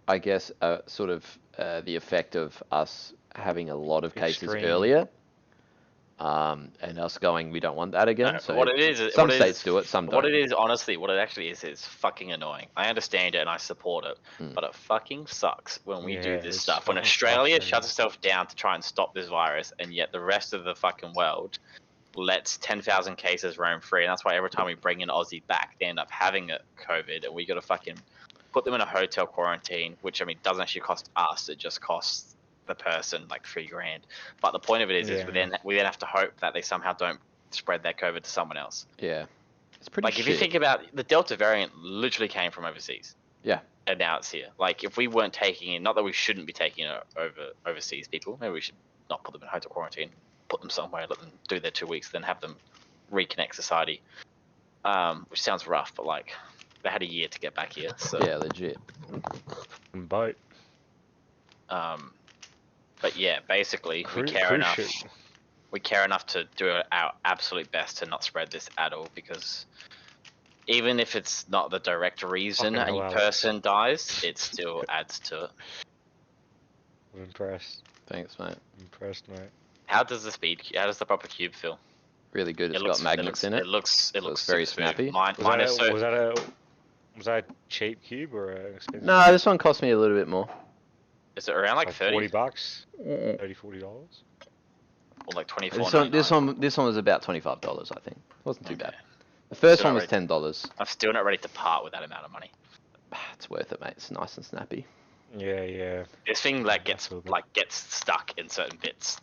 I guess, sort of the effect of us having a lot of cases Extreme. earlier, and us going, we don't want that again. No, So what it is, some what it states is- do it, some don't. What it is, honestly, what it actually is fucking annoying. I understand it and I support it, but it fucking sucks when we do Yeah, this it's stuff. When fucking Australia frustrating. shuts itself down to try and stop this virus, and yet the rest of the fucking world lets 10,000 cases roam free, and that's why every time we bring an Aussie back, they end up having a COVID, and we got to fucking put them in a hotel quarantine, which I mean doesn't actually cost us; it just costs the person like $3,000. But the point of it is Yeah. we then have to hope that they somehow don't spread their COVID to someone else. Yeah, it's pretty Like if you shit. think about the Delta variant, literally came from overseas. Yeah. And now it's here. Like if we weren't taking it, not that we shouldn't be taking it overseas people. Maybe we should not put them in hotel quarantine, put them somewhere, let them do their 2 weeks, then have them reconnect society. Which sounds rough, but like they had a year to get back here. So Yeah, legit. Boat. but yeah, basically we Cruise care enough. ship. We care enough to do our absolute best to not spread this at all, because even if it's not the direct reason Fucking a hell, Alex. person dies, it still adds to it. I'm impressed. Thanks, mate. Impressed, mate. How does the proper cube feel? Really good. It's got magnets in it. It looks very super smooth. snappy. Mine Was is so. was that a cheap cube or an expensive? No, this one cost me a little bit more. Is it around like 30 $40, Mm. $40. or like 24? This one was about $25, I think. It wasn't too bad. The first Still one not was $10. I'm still not ready to part with that amount of money. It's worth it, mate. It's nice and snappy. Yeah. This thing like That's all good. gets stuck in certain bits.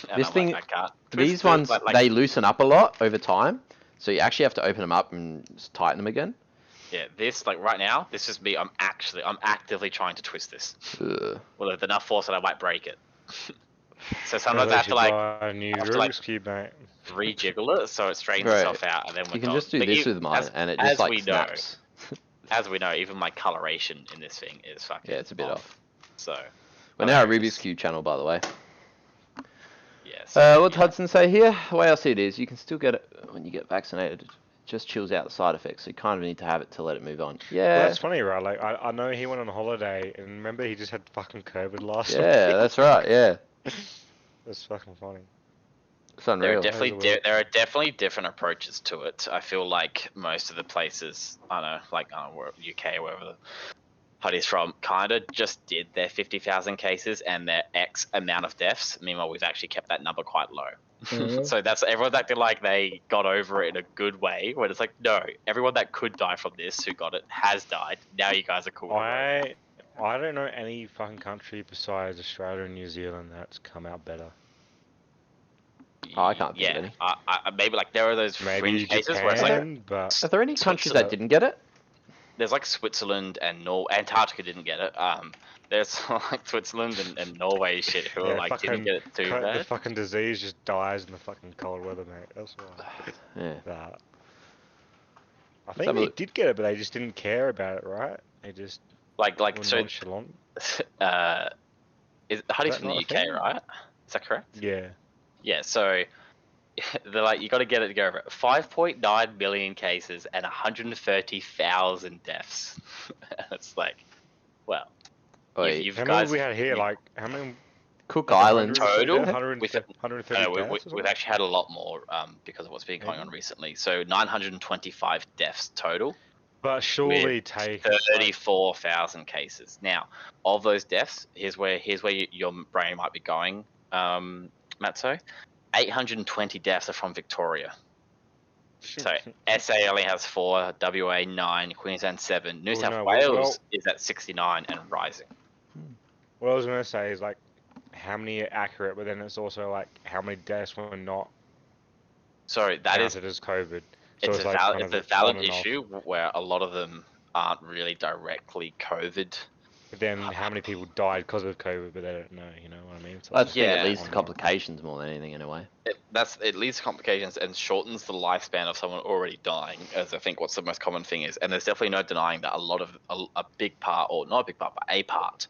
And This I'm thing- like, I can't. These twist it, ones, like- they loosen up a lot over time, so you actually have to open them up and just tighten them again. Yeah, this like right now, this is me. I'm actively trying to twist this. Ugh. Well, with enough force that I might break it. So sometimes I have to like buy a new have to, like, Rubik's cube, mate. rejiggle it so it straightens Right. itself out, and then we're You can done. just do But this you- with mine, as- and it as just like we know, snaps. As we know, even my coloration in this thing is fucking. Yeah, it's a bit off. So. We're now a Rubik's Cube channel, by the way. Yeah. What's Hudson say here? The way I see it is, you can still get it when you get vaccinated. It just chills out the side effects, so you kind of need to have it to let it move on. Well, Yeah, that's funny, right? Like, I know he went on holiday, and remember he just had fucking COVID last week? yeah, that's right. Yeah, That's fucking funny. it's unreal. How's it work? There are definitely different approaches to it. I feel like most of the places, I don't know, like UK or wherever, parties from kinda just did their 50,000 cases and their X amount of deaths. Meanwhile, we've actually kept that number quite low. So that's everyone's acting like they got over it in a good way. When it's like, no, everyone that could die from this who got it has died. Now you guys are cool. I don't know any fucking country besides Australia and New Zealand that's come out better. Oh, I can't think of any. Maybe like there are those Maybe fringe cases where it's Japan, like but Are there any countries that didn't get it? there's like Switzerland and Antarctica didn't get it. There's like Switzerland and Norway shit who are like didn't get it too the bad. fucking disease just dies in the fucking cold weather, mate. That's why. Yeah. I think they did get it, but they just didn't care about it, right? They just like were so. nonchalant. Is Honey's from the not a UK, thing? right? Is that correct? Yeah. Yeah. So they're like, you got to get it to go over it. 5.9 million cases and 130,000 deaths. It's like, well, Wait, you've How guys. many have we had here? Like, how many? Cook Like Islands. 100 Total? 130 We've- 130 deaths or we've something? actually had a lot more because of what's been going on recently. So 925 deaths total. But surely take 34,000 cases. Now, of those deaths, here's where your brain might be going, Matzo. 820 deaths are from Victoria. So SA only has 4, WA 9, Queensland 7, New South Wales is at 69 and rising. What I was gonna say is like, how many are accurate, but then it's also like how many deaths were not So that is counted as COVID. So it's a like valid, kind it's of a valid on and off. issue where a lot of them aren't really directly COVID. But then how many people died because of COVID, but they don't know, you know what I mean? So I just think Yeah. it leads to on and off. complications more than anything in a way. It leads to complications and shortens the lifespan of someone already dying, as I think what's the most common thing is. And there's definitely no denying that a big part, or not a big part, but a part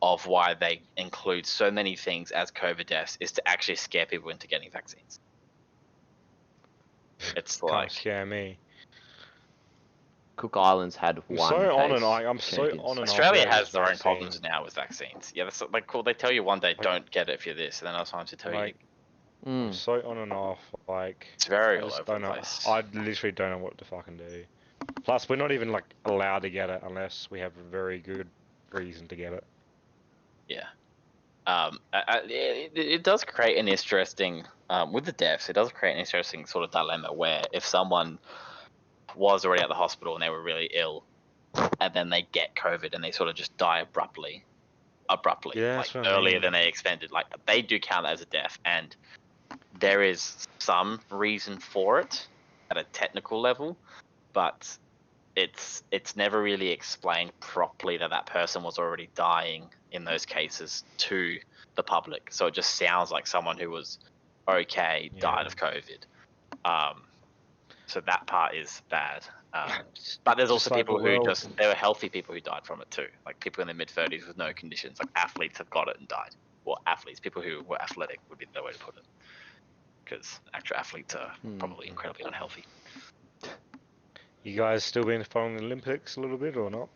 of why they include so many things as COVID deaths is to actually scare people into getting vaccines. It's Can't like, scare me. Cook Islands had I'm one. so on case and on. I'm so champions. on and off. Australia about has this their own vaccine. problems now with vaccines. Yeah, that's like cool. They tell you one day don't get it if you're this, and then other times they tell you Like, Mm. I'm so on and off. Like, it's very I all just over don't the know. place. I literally don't know what to fucking do. Plus, we're not even like allowed to get it unless we have a very good reason to get it. Yeah. It does create an interesting, with the deaths, it does create an interesting sort of dilemma where if someone was already at the hospital and they were really ill, and then they get COVID and they sort of just die abruptly, Yeah, like that's what I earlier mean. than they expected, like they do count that as a death, and there is some reason for it at a technical level, but it's never really explained properly that that person was already dying in those cases to the public. So it just sounds like someone who was okay died of COVID. So that part is bad. But there's also Just like people the who world. there were healthy people who died from it too. Like people in their mid-30s with no conditions, like athletes have got it and died. Well, athletes, people who were athletic would be the way to put it. Because actual athletes are probably incredibly unhealthy. You guys still been following the Olympics a little bit or not?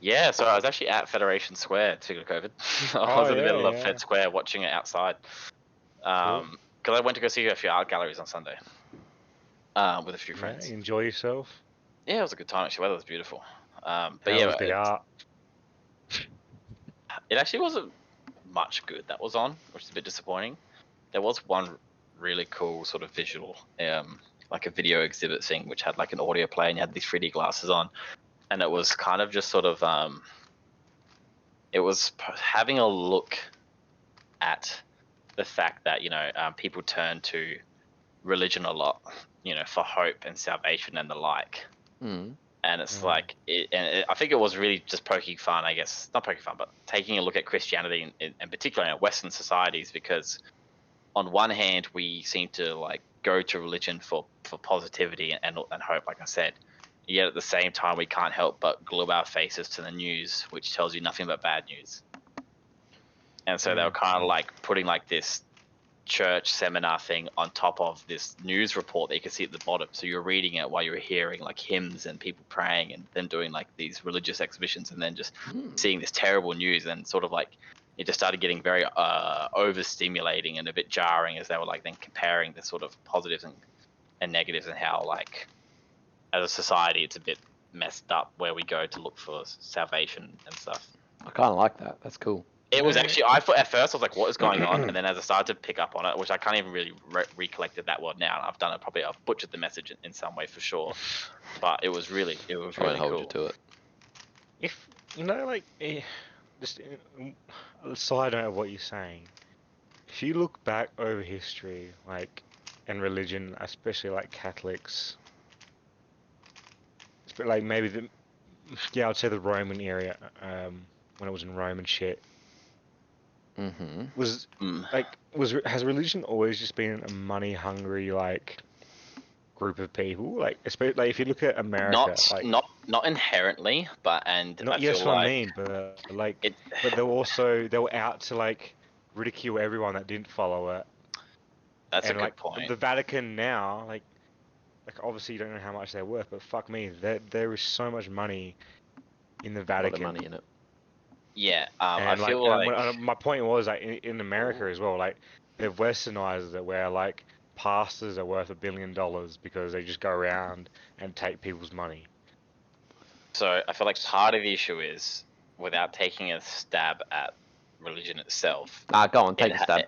Yeah, so I was actually at Federation Square, speaking of COVID. I was in the middle of Fed Square watching it outside. Because I went to go see a few art galleries on Sunday with a few friends. Yeah, enjoy yourself. Yeah, it was a good time actually. Weather was beautiful. But How yeah, was the art? it actually wasn't much good that was on, which is a bit disappointing. There was one really cool sort of visual, like a video exhibit thing, which had like an audio play and you had these 3D glasses on. And it was kind of just sort of, it was having a look at the fact that, you know, people turn to religion a lot, you know, for hope and salvation and the like. And it's like, I think it was really just poking fun, I guess, not poking fun, but taking a look at Christianity in particular in Western societies, because on one hand, we seem to like go to religion for positivity and hope, like I said. Yet at the same time, we can't help but glue our faces to the news, which tells you nothing but bad news. And so they were kind of like putting like this church seminar thing on top of this news report that you can see at the bottom. So you're reading it while you're hearing like hymns and people praying and then doing like these religious exhibitions and then just seeing this terrible news, and sort of like it just started getting very overstimulating and a bit jarring as they were like then comparing the sort of positives and negatives and how like as a society it's a bit messed up where we go to look for salvation and stuff. I kind of like that. That's cool. It was Yeah. actually, I thought at first I was like, what is going on? And then as I started to pick up on it, which I can't even really recollected that word now, and I've done it probably, I've butchered the message in some way for sure. But it was really I won't really hold cool. you to it. If just a side note of what you're saying, if you look back over history, like, and religion, especially like Catholics, like maybe I'd say the Roman area, when it was in Rome and shit, Mm-hmm. has religion always just been a money hungry like group of people? Like, especially like if you look at America, Not inherently, but I yes, feel what I like mean, but like, it. but they were out to like ridicule everyone that didn't follow it. That's a And good like point. the Vatican now, like obviously you don't know how much they're worth, but fuck me, there is so much money in the A lot of Vatican. money in it. Yeah, And I like, feel like my point was like in America as well, like they've westernized it where like pastors are worth $1 billion because they just go around and take people's money. so. I feel like part of the issue is, without taking a stab at religion itself, Go on, take a stab.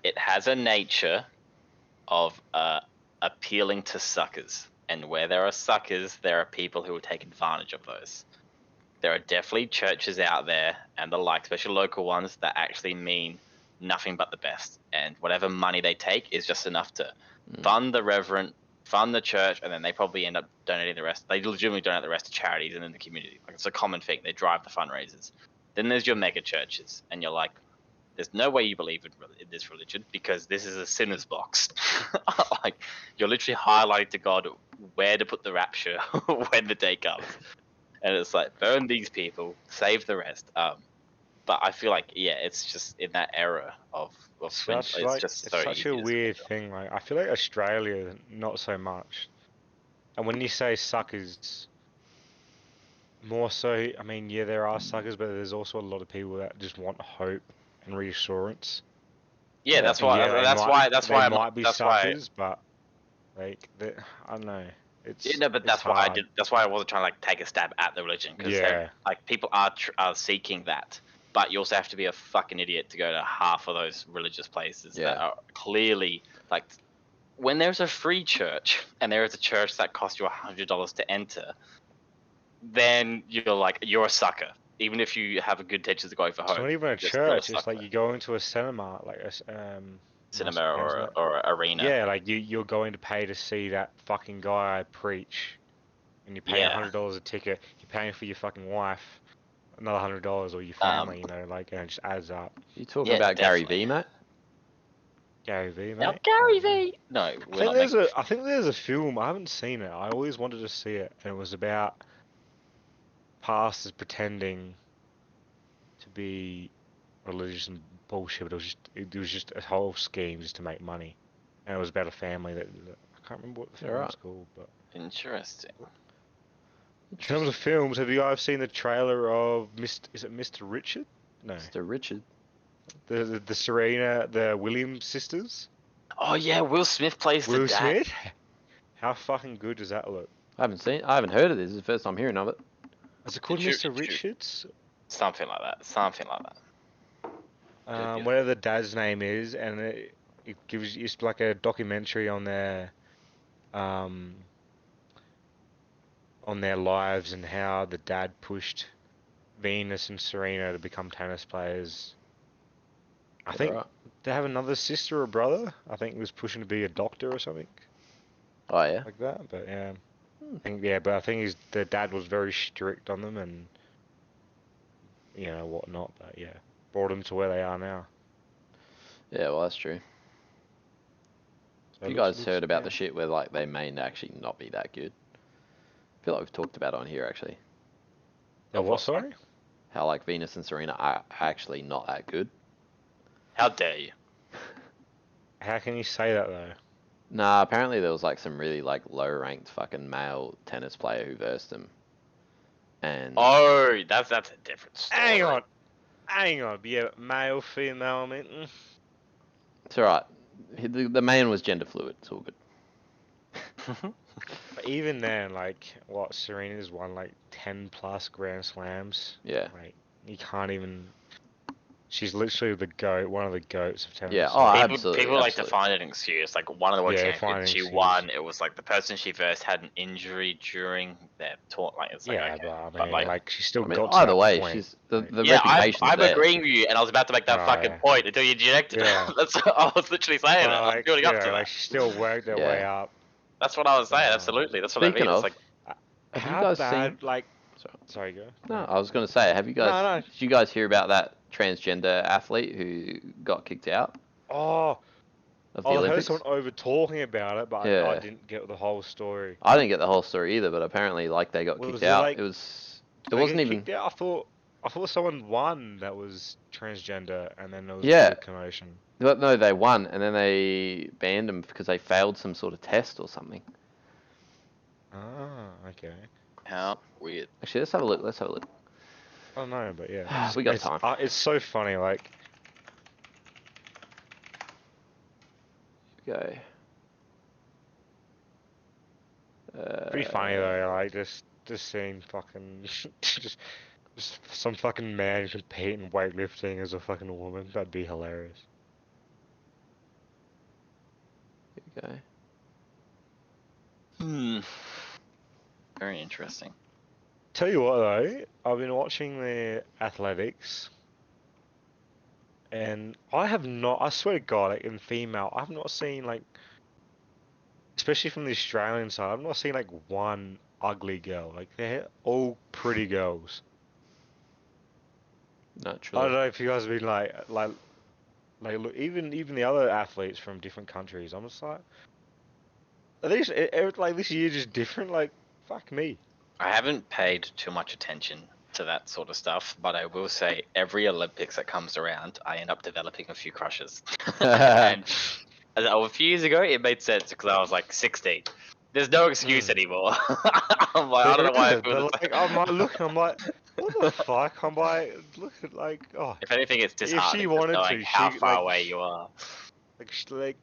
it has a nature of appealing to suckers, and where there are suckers, there are people who will take advantage of those. There are definitely churches out there and the like, especially local ones, that actually mean nothing but the best, and whatever money they take is just enough to fund the reverend, fund the church, and then they probably end up donating the rest. They legitimately donate the rest to charities and in the community. Like, it's a common thing. They drive the fundraisers. Then there's your mega churches, and you're like, there's no way you believe in this religion because this is a sinner's box. Like, you're literally highlighting to God where to put the rapture when the day comes. And it's like, burn these people, save the rest. But I feel like, yeah, it's just in that era of swindle. It's just It's so such easy a to weird swindle. thing. Like, I feel like Australia, not so much. And when you say suckers, more so, I mean, yeah, there are suckers, but there's also a lot of people that just want hope and reassurance. Yeah, that's And why. yeah, That's they why. might be That's why. suckers, but like, I don't know. Yeah, no, but It's that's why I hard. did. That's why I wasn't trying to like take a stab at the religion, because Yeah. like people are seeking that, but you also have to be a fucking idiot to go to half of those religious places that are clearly like. When there's a free church and there is a church that costs you $100 to enter, then you're like, you're a sucker. Even if you have a good intention to go for It's hope, not even a you're still a church. It's like sucker. you go into a cinema, like Cinema how's that? or arena. Yeah, like you're going to pay to see that fucking guy preach, and you're paying Yeah. $100 a ticket. You're paying for your fucking wife another $100 or your family, you know, like, and it just adds up. You talking Yeah, about Gary definitely. V, mate? Gary V, mate. Now Gary V. No, we're not making. I think there's a film. I haven't seen it. I always wanted to see it, and it was about pastors pretending to be religious and bullshit. But it was just a whole scheme just to make money, and it was about a family that I can't remember what the film was called, but. Interesting. In terms of films, have you guys seen the trailer of is it Mr. Richard? No. Mr. Richard. The Serena, the Williams sisters? Oh yeah, Will Smith plays the Will dad. Smith? How fucking good does that look? I haven't heard of this. It's the first time hearing of it. Is it called Mr. Richards? Something like that. Something like that. Whatever the dad's name is, and it gives you, it's like a documentary on their lives and how the dad pushed Venus and Serena to become tennis players. I think they have another sister or brother. I think he was pushing to be a doctor or something. Oh yeah. Like that, but yeah. I think the dad was very strict on them and whatnot. But yeah, brought them to where they are now. Yeah, well that's true. So Have you guys heard about the shit where like they may actually not be that good? I feel like we've talked about it on here actually. Oh, what? Sorry? How like Venus and Serena are actually not that good. How dare you? How can you say that though? Nah, apparently there was like some really like low-ranked fucking male tennis player who versed them. And that's a different story. Hang on. Yeah, male, female. I mean, it's alright. The man was gender fluid. It's all good. But even then, like, what Serena's won like 10 plus Grand Slams. Yeah. Like, you can't even. She's literally the goat, one of the goats of tennis. Yeah, so- oh, People, absolutely, people like to absolutely. find an excuse. Like one of the world Yeah, find champions, an she excuse. won. It was like the person she versed had an injury during their tour. Like it's like Yeah, okay, but I but mean, like like, she still I mean, got to either that way, point. she's the Like, the yeah, reputation's I'm there. agreeing with you, and I was about to make that Oh, fucking yeah. point until you interjected. Yeah. That's what I was literally saying. But I'm like, building you up to know, that. like, she still worked her Yeah. way up. That's what I was saying. Uh, Absolutely, that's what I Speaking mean. It's of, like have you How guys bad? seen? Like, Sorry. sorry, go. No, I was gonna say, have you guys? No. Did you guys hear about that transgender athlete who got kicked out Oh, of the I heard Olympics? someone over talking about it, but I Yeah. didn't get the whole story. I didn't get the whole story either, but apparently, like, they got Was kicked it out. like- It was. It Did they wasn't get even. kicked out? I thought someone won that was transgender, and then there was Yeah. a big commotion. But no, they won, and then they banned them because they failed some sort of test or something. Ah, okay. how weird. Actually, let's have a look. Let's have a look. I don't know, but yeah, We got it's, time. it's so funny. Like, Go. pretty funny though. Like, just seeing fucking just some fucking man competing weightlifting as a fucking woman. That'd be hilarious. Here we go. Very interesting. Tell you what though, I've been watching the athletics, and I have not. I swear to God, like in female, I've not seen like, especially from the Australian side, I've not seen like one ugly girl. Like they're all pretty girls. I Naturally. don't know if you guys have been like look, even the other athletes from different countries. I'm just like, are these like this year just different? Like, fuck me. I haven't paid too much attention to that sort of stuff, but I will say every Olympics that comes around, I end up developing a few crushes. And a few years ago, it made sense because I was like 16. There's no excuse anymore. I'm like, I don't know why I feel But this like, I'm like looking, I'm like, what the fuck? I'm like, look at like, oh, If anything, it's disheartening just wanted knowing to, how she, far like, away you are. like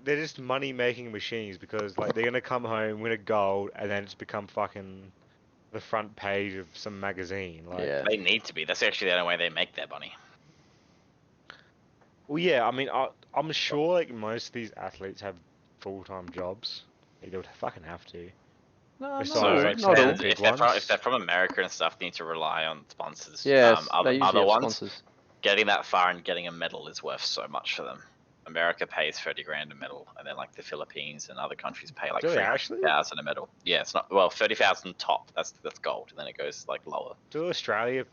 they're just money making machines because like they're gonna come home, win a gold, and then it's become fucking the front page of some magazine. Like, Yeah. They need to be. That's actually the only way they make their money. well, yeah, I mean, I'm sure like most of these athletes have full-time jobs. They would fucking have to. No, It's not So all. always, it like, Not all. depends. big If they're ones. from America and stuff, they need to rely on sponsors. Yes, Other they usually other have ones, sponsors. getting that far and getting a medal is worth so much for them. America pays 30 grand a medal, and then like the Philippines and other countries pay like Do they actually? 300,000 a medal. Yeah, it's not 30,000 top. That's gold, and then it goes like lower. Do Australia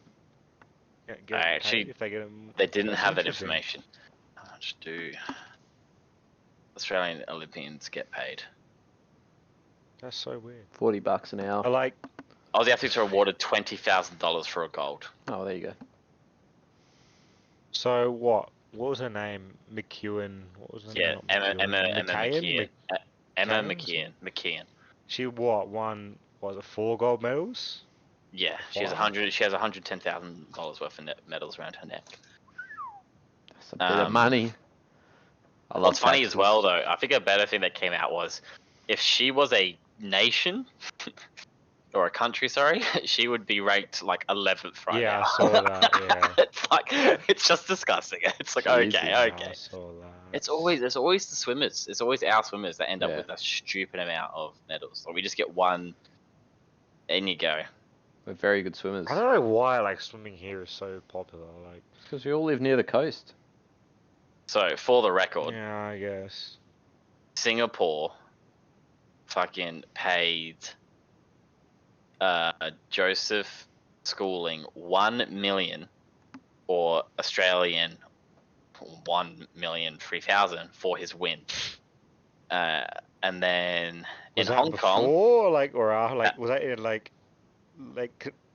get Actually, paid if they get them? They didn't That's have that interesting. information. How much do Australian Olympians get paid? That's so weird. $40 an hour. I like, Aussie athletes are awarded $20,000 for a gold. Oh, there you go. so what? What was her name? McEwen. What was her Yeah, name? Emma McKeown? McKeon. Emma McKeown? McKeon. She won? Was it 4 gold medals? Yeah, she has Wow. $110,000 worth of medals around her neck. That's a bit of money. I love What's funny taxes. as well, though, I think a better thing that came out was if she was a nation or a country, sorry, she would be ranked like 11th right Yeah, now. I saw that, yeah. It's like it's just disgusting. It's like Jesus. okay. I saw that. It's always the swimmers. It's always our swimmers that end up Yeah. with a stupid amount of medals. Or we just get one, and you go. We're very good swimmers. I don't know why like swimming here is so popular. Like, Because we all live near the coast. So for the record, yeah, I guess. Singapore fucking paid Joseph Schooling 1 million or Australian 1,003,000 for his win. And then in Was that Hong Kong, before, like, or like, was that in like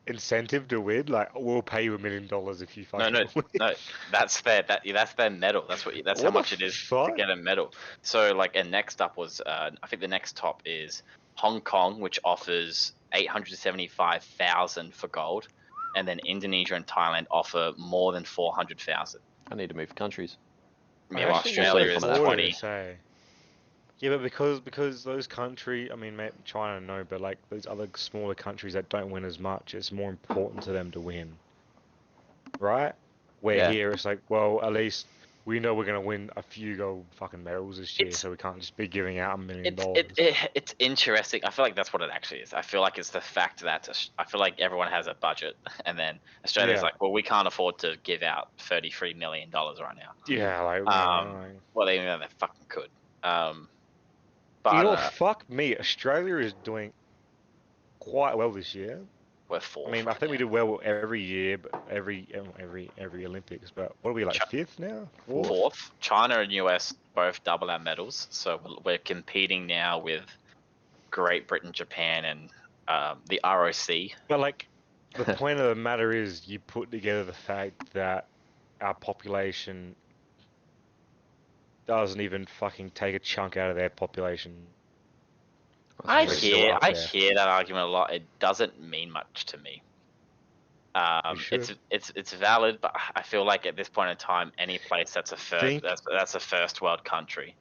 incentive to win? Like, we'll pay you $1 million if you fucking win. no, that's their medal. That's how What the much it is to fuck? get a medal. So like, and next up was I think the next top is Hong Kong, which offers 875,000 for gold, and then Indonesia and Thailand offer more than 400,000. I need to move countries. Meanwhile, actually Australia is also from that 20. Say. Yeah, but because those countries, I mean, China, no, but like those other smaller countries that don't win as much, it's more important to them to win, right? Where Yeah. here it's like, well, at least we know we're gonna win a few gold fucking medals this year, so we can't just be giving out $1 million. It's interesting. I feel like that's what it actually is. I feel like it's the fact that I feel like everyone has a budget, and then Australia's Yeah. like, well, we can't afford to give out $33 million right now. Yeah, like, you know, like, Well, they fucking could. But you I know don't what? know. Fuck me, Australia is doing quite well this year. We're I fourth mean, I right think we now. do well every year, but every Olympics. But what are we like, fifth now? Fourth? Fourth. China and US both double our medals, so we're competing now with Great Britain, Japan, and the ROC. But like, the point of the matter is, you put together the fact that our population doesn't even fucking take a chunk out of their population. I We're still hear up I there. hear that argument a lot. It doesn't mean much to me. You sure? It's valid, but I feel like at this point in time, any place that's a first Think that's a first world country.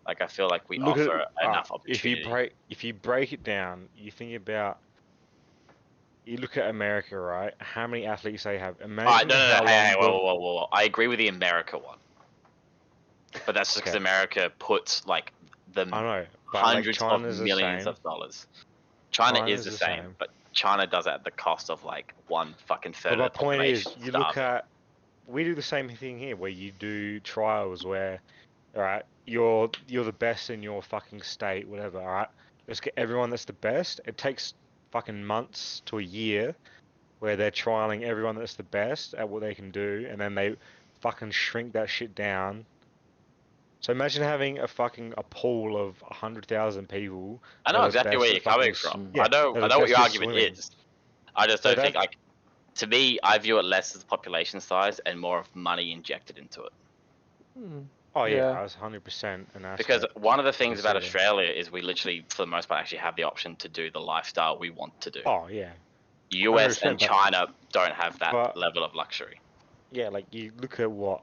Like I feel like we look at offer enough opportunity. if you break it down, you think about you look at America, right? How many athletes they have. All right, Imagine no, how hey, long whoa. I agree with the America one, but that's just because Okay, America puts like the I know, but like hundreds of China's the millions same. of dollars. China is China's the the same, same. but China does it at the cost of like one fucking But third of my the point population is, you look starving. at we do the same thing here, where you do trials where, all right, you're the best in your fucking state, whatever. All right, let's get everyone that's the best. It takes fucking months to a year where they're trialing everyone that's the best at what they can do, and then they fucking shrink that shit down. So imagine having a pool of 100,000 people I that know are exactly where best you're at fucking coming from. yeah, that I are know what best your at argument swimming. is. I just So don't think that like to me, I view it less as population size and more of money injected into it. oh yeah, Yeah. that's 100% an Because aspect one of the to things about consider. Australia is we literally, for the most part, actually have the option to do the lifestyle we want to do. Oh yeah, US and 100%. China don't have that But level of luxury. yeah, like you look at what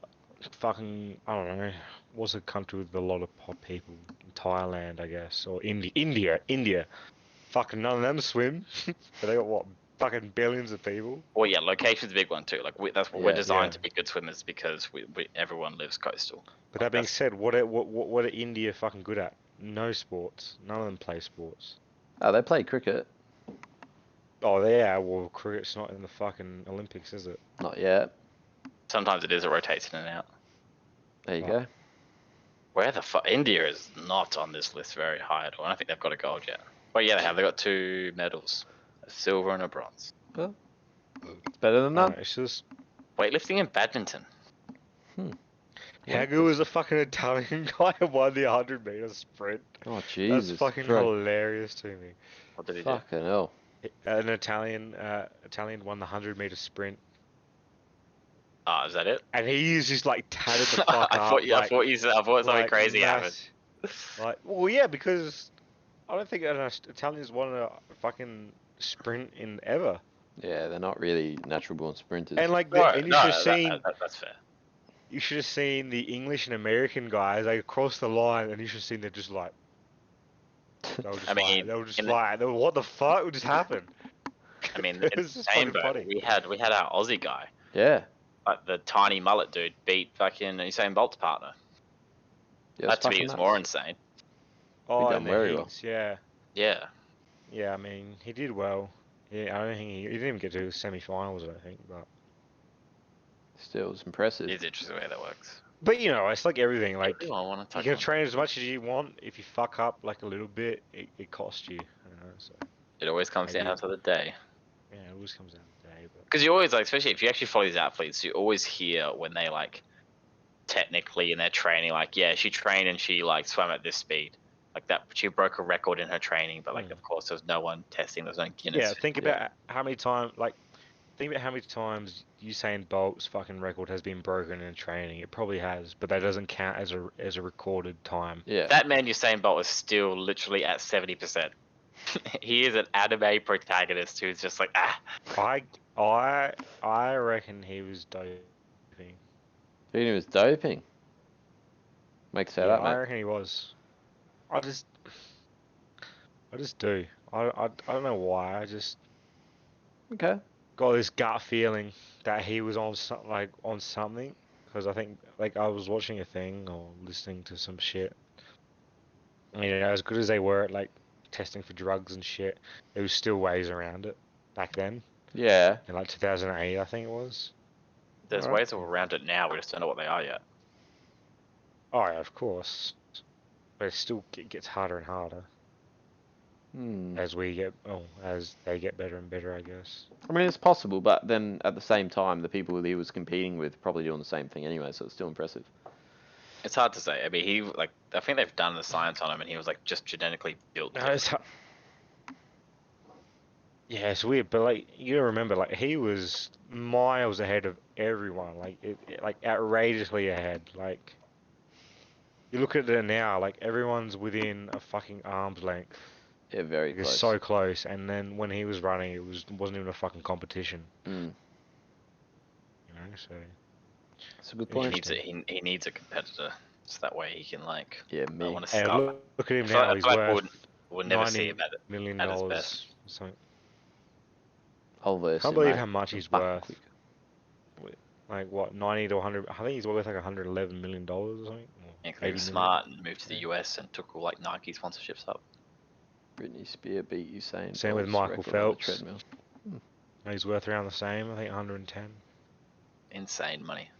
fucking I don't know, what's a country with a lot of pop people? Thailand, I guess, or India. Fucking none of them swim, but they got what fucking billions of people. Well, yeah, location's a big one too. Like that's what we're Yeah. designed Yeah. to be good swimmers because everyone lives coastal. But Like that being that's said, what are India fucking good at? No sports. None of them play sports. Oh, they play cricket. Oh yeah, well cricket's not in the fucking Olympics, is it? Not yet. sometimes it is. It rotates in and out. There you Oh. go. Where the fuck? India is not on this list very high at all. I don't think they've got a gold yet. Well, yeah, they have. They got 2 medals, a silver and a bronze. Well, it's better than none. It's just Weightlifting and badminton. how good was the fucking Italian guy who won the 100-meter sprint? Oh Jesus. That's fucking Christ. hilarious to me. What did he do? Fucking hell. An Italian won the 100-meter sprint, Oh, is that it? and he's just like tatted the fuck I up. thought, I like, thought you said. I thought something like crazy happened. Like, well, yeah, because I don't think an Italian's won a fucking sprint in ever. Yeah, they're not really natural born sprinters. And like, No, and you should have seen, that's fair. you should have seen the English and American guys. They cross the line, and you should have seen they're just like, they were just I mean, what the fuck just happened? I mean, It in was the just same fucking boat, funny. we had our Aussie guy, Yeah. like the tiny mullet dude, beat fucking Usain Bolt's partner. Yeah, That it's to me fucking is nuts. more insane. Oh, done and the very well. heats, yeah, Yeah. yeah. I mean, he did well. Yeah, I don't think he didn't even get to the semi-finals. I don't think, Still, it's impressive. It's interesting the way that works. but you know, it's like everything. Like, Everyone want to you touch can on. train as much as you want. If you fuck up like a little bit, it costs you. You know, so It always comes Maybe. down to the day. yeah, it always comes down to the day. But Because you always like, especially if you actually follow these athletes, you always hear when they like, technically in their training, like, yeah, she trained and she like swam at this speed, like that. She broke a record in her training, but like, of course, there's no one testing. There's no Guinness. yeah, think about how many times, Usain Bolt's fucking record has been broken in training. It probably has, but that doesn't count as a recorded time. Yeah. That man Usain Bolt is still literally at 70%. He is an anime protagonist who's just like, I reckon he was doping. He was doping. Makes that Yeah, up, I mate. reckon he was. I just do. I don't know why. I just Okay. got this gut feeling that he was on on something. Because I think like I was watching a thing or listening to some shit. You know, as good as they were at like testing for drugs and shit, there was still ways around it back then. Yeah. In like 2008, I think it was. There's Alright. ways around it now. We just don't know what they are yet. Oh yeah, of course. But it still gets harder and harder Hmm. as as they get better and better, I guess. I mean, it's possible, but then at the same time, the people that he was competing with probably doing the same thing anyway, so it's still impressive. It's hard to say. I mean, I think they've done the science on him, and he was like just genetically built. No, yeah, it's weird, but like you gotta remember, like he was miles ahead of everyone, like outrageously ahead. Like you look at it now, like everyone's within a fucking arm's length. Yeah, very Like, it's close. so close, and then when he was running, wasn't even a fucking competition. Mm. You know, so That's a good He point. needs he needs a competitor, so that way he can like. Yeah, I me. want to and start. look at him I feel now. like He's people worth would never see $90 him million at his best. or something. I'll verse Can't him, believe mate. how much he's Fucking worth. quick. Like what, 90 to 100? I think he's worth like $111 million or something. Or Yeah, 'cause he 80 was million. smart and moved to the US and took all like Nike sponsorships up. Britney Spears beat Usain Same with Bolt's Michael record on the Phelps. treadmill. He's worth around the same. I think 110. Insane money.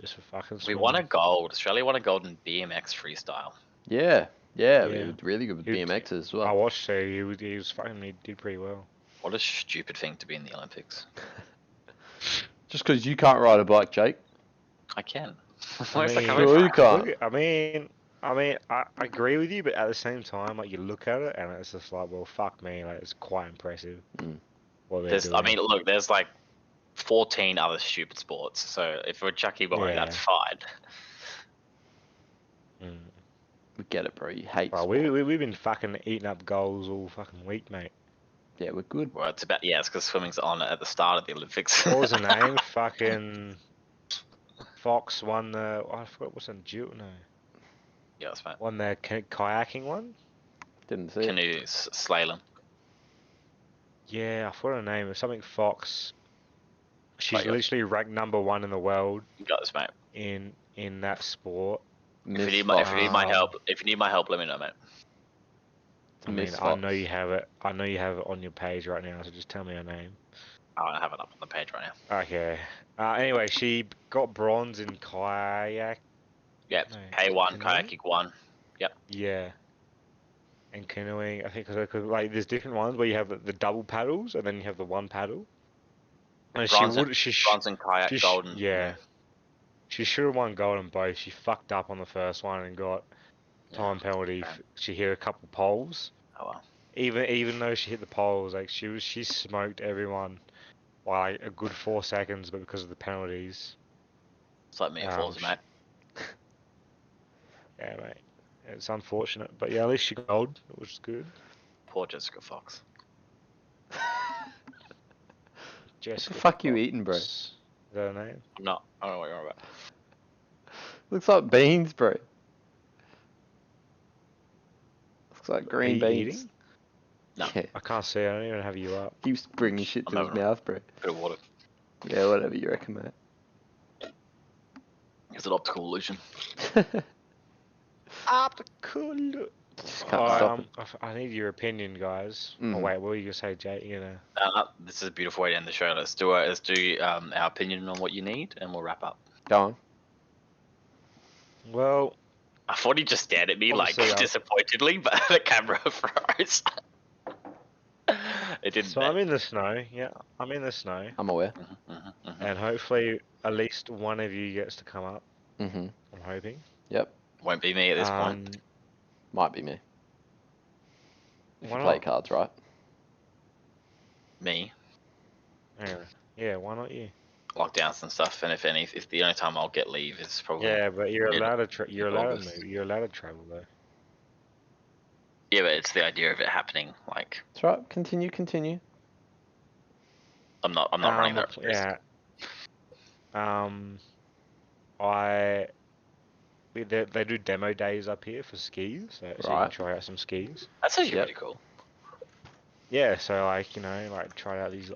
Just for fucking We swimming. won a gold. Australia won a gold in BMX freestyle. Yeah, Yeah. he was really good with He- BMX as I well. watched it. He was fucking. He did pretty well. What a stupid thing to be in the Olympics. Just because you can't ride a bike, Jake. I can. I Where's that mean, coming Sure from? you can't. look, I agree with you, but at the same time, like you look at it and it's just like, well, fuck me, like it's quite impressive Mm. what they're doing. I mean, look, there's like 14 other stupid sports, so if we're chucking one, that's Yeah. fine. Mm. We get it, bro. You hate Bro, sport. we've been fucking eating up goals all fucking week, mate. Yeah, we're good. Well, it's because swimming's on at the start of the Olympics. What was the name? Fucking Fox won the. Oh, I forgot what's on Jiu. No, Yeah, that's fine. won the kayaking one. Didn't see it. Canoe slalom. Yeah, I forgot her name. It was something Fox. She's Right, yeah. literally ranked #1 in the world You got this, mate. in that sport. If you Miss need my Fox. help, let me know, mate. I mean, Miss I Fox. know you have it. I know you have it on your page right now. So just tell me her name. I don't have it up on the page right now. Okay. Anyway, she got bronze in kayak. Yep. No, K1, canoe? kayaking 1. Yeah. And canoeing, I think, because like there's different ones where you have the double paddles and then you have the one paddle. And Bronze she and kayak, she sh- golden. yeah. She should have won gold on both. She fucked up on the first one and got time penalty. okay. She hit a couple poles. Oh well. Even though she hit the poles, like she smoked everyone by like, a good 4 seconds, but because of the penalties. It's like me at Forza, mate. Yeah, mate. It's unfortunate, but yeah, at least she got gold, which is good. Poor Jessica Fox. Jessica the fuck you eating, bro? Fox. Is that her name? I don't know what you're on about. Looks like beans, bro. Looks like Are green you beans. eating? No. Yeah. I can't see. I don't even have you up. Keeps bringing shit I'm to his having a- mouth, bro. Bit of water. Yeah, whatever you reckon, mate. It's an optical illusion. Optical. Just can't stop it. I need your opinion, guys. Oh Mhm. wait, what were you gonna say, Jay? You gonna? This is a beautiful way to end the show. Let's do our opinion on what you need, and we'll wrap up. Go on. Well, I thought he just stared at me Obviously, like disappointedly, but the camera froze. It didn't. so I'm in the snow. Yeah, I'm in the snow, I'm aware. and hopefully at least one of you gets to come up. Mm-hmm. I'm hoping. Yep. Won't be me at this point. Might be me. If Why you play not? cards right. Me, Yeah, why not you? lockdowns and stuff, and if the only time I'll get leave is probably Yeah, but you're Yeah, allowed to you're allowed to August. move. You're allowed to travel though. Yeah, but it's the idea of it happening. Like That's right. Continue. I'm not running that risk. Yeah. I they do demo days up here for skis, so you can Right. try out some skis. That's actually Yep. pretty cool. Yeah, so like like try out these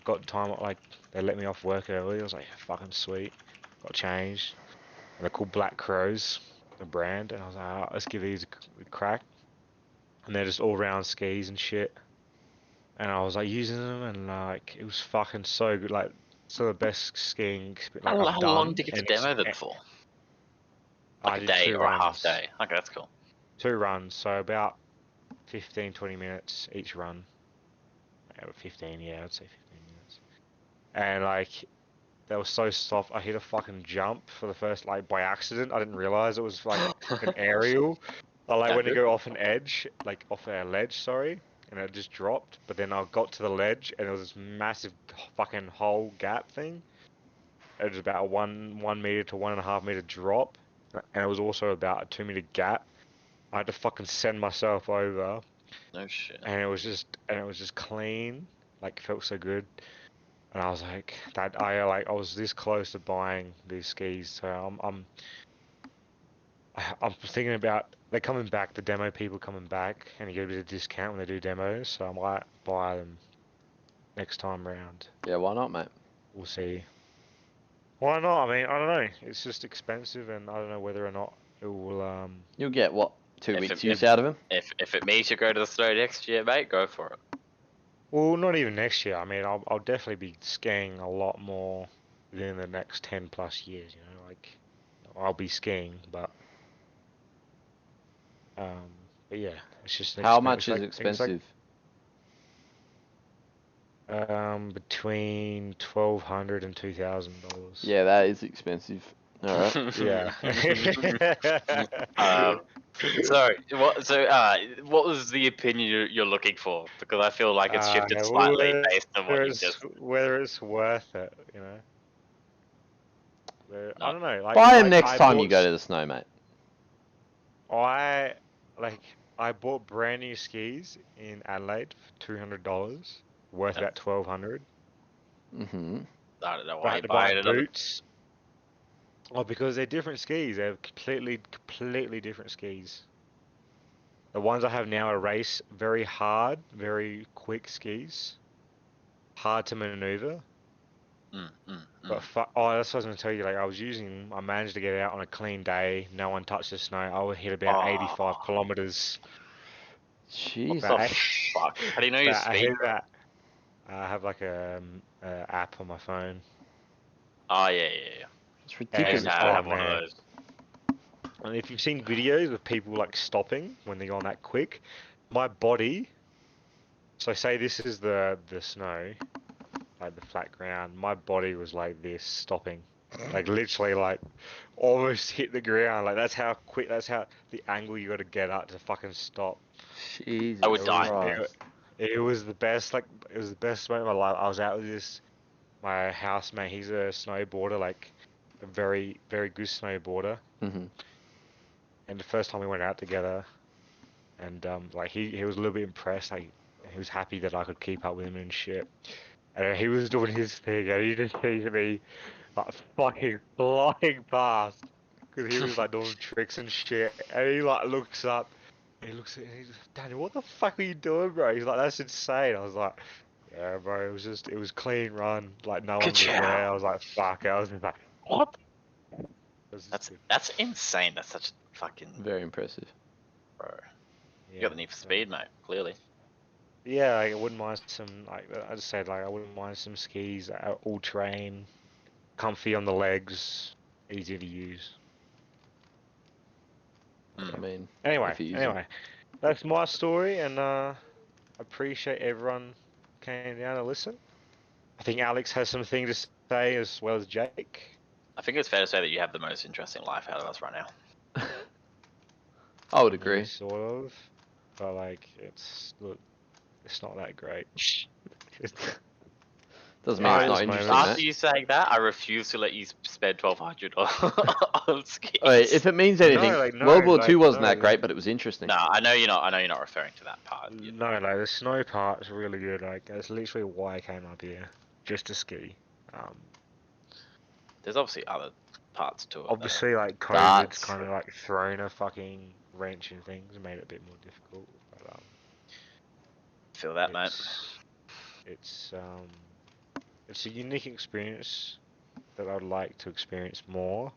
got time like they let me off work early. I was like fucking sweet. Got changed, and they're called Black Crows, the brand, and I was like, "Oh, let's give these a crack." And they're just all round skis and shit. And I was like using them, and like it was fucking so good. Like some of the best skiing like I've How long done. did you get And to demo them for? I Like a did day two or a half runs. day? Okay, that's cool. 2 runs, so about 15, 20 minutes each run. 15, yeah, I'd say 15 minutes. And like that was so soft. I hit a fucking jump for the first like by accident. I didn't realize it was like an aerial. I like Yeah, when you good. go off an edge, like off a ledge, sorry, and it just dropped. But then I got to the ledge and it was this massive fucking hole gap thing. It was about a 1 meter to 1.5 meter drop, and it was also about a 2 meter gap. I had to fucking send myself over, No shit. and it was just clean, like felt so good. And I was like, I was this close to buying these skis, so I'm thinking about they're coming back, the demo people coming back, and you get a bit of discount when they do demos, so I might buy them next time round. Yeah, why not, mate? We'll see. Why not? I mean, I don't know. It's just expensive, and I don't know whether or not it will. You'll get what, 2 If weeks it- use out of him? If it means you go to the snow next year, mate, go for it. Well, not even next year. I mean, I'll definitely be skiing a lot more within the next 10 plus years. Like I'll be skiing, um, but yeah, it's just How much is it's expensive? between $1,200 and $2,000. Yeah, that is expensive. All right. Yeah. So what was the opinion you're looking for? Because I feel like it's shifted slightly based on what you've just. Whether it's worth it, I No. don't know. Buy him next time you go to the snow, mate. I like I bought brand new skis in Adelaide for $200, worth Yeah. about 1,200. Mm-hmm. I don't know I why had you to buy buy another. boots. Oh, because they're different skis. They're completely different skis. The ones I have now are race, very hard, very quick skis. Hard to maneuver. But that's what I was going to tell you. Like I managed to get out on a clean day. No one touched the snow. I would hit about 85 kilometers. Jesus. What the fuck? How do you know your I speed? hit that. I have like a app on my phone. Oh yeah. It's I ridiculous. used to have one of man. those. And if you've seen videos of people like stopping when they go on that quick, my body. So say this is the snow, like the flat ground. My body was like this, stopping, like literally like almost hit the ground. Like that's how quick. That's how the angle you got to get up to fucking stop. Jesus I would die. Christ. It was the best. Like it was the best moment of my life. I was out with my housemate. He's a snowboarder, like a very good snowboarder. Mm-hmm. And the first time we went out together, and like he was a little bit impressed. Like he was happy that I could keep up with him and shit. And he was doing his thing, and he just sees me like fucking flying past because he was like doing tricks and shit. And he like looks up, and he looks at me, and he's like, Daniel, what the fuck are you doing, bro? He's like, that's insane. I was like, yeah, bro, it was clean run. Like no one Good was there. job. I was like, fuck. I was just like, what? It was just good. That's insane. That's such fucking Very impressive. bro. You Yeah, got the need for speed, mate. Clearly. Yeah, like, I wouldn't mind some, like I just said, like I wouldn't mind some skis, all terrain, comfy on the legs, easy to use. I mean, Anyway, if you use them. that's my story, and I appreciate everyone came down to listen. I think Alex has something to say as well as Jake. I think it's fair to say that you have the most interesting life out of us right now. I would Yeah, agree. sort of, but like it's not that great. Doesn't mean it's At not this interesting, moment. After mate. you saying that, I refuse to let you spend 1,200 on skis. Wait, if it means anything, No, World War like, II wasn't no, that great, but it was interesting. No, I know you're not. I know you're not referring to that part. No, like the snow part's really good. Like that's literally why I came up here, just to ski. There's obviously other parts to it. Obviously, like COVID's Darts. kind of like thrown a fucking wrench in things and made it a bit more difficult. But Feel that, mate. it's a unique experience that I'd like to experience more.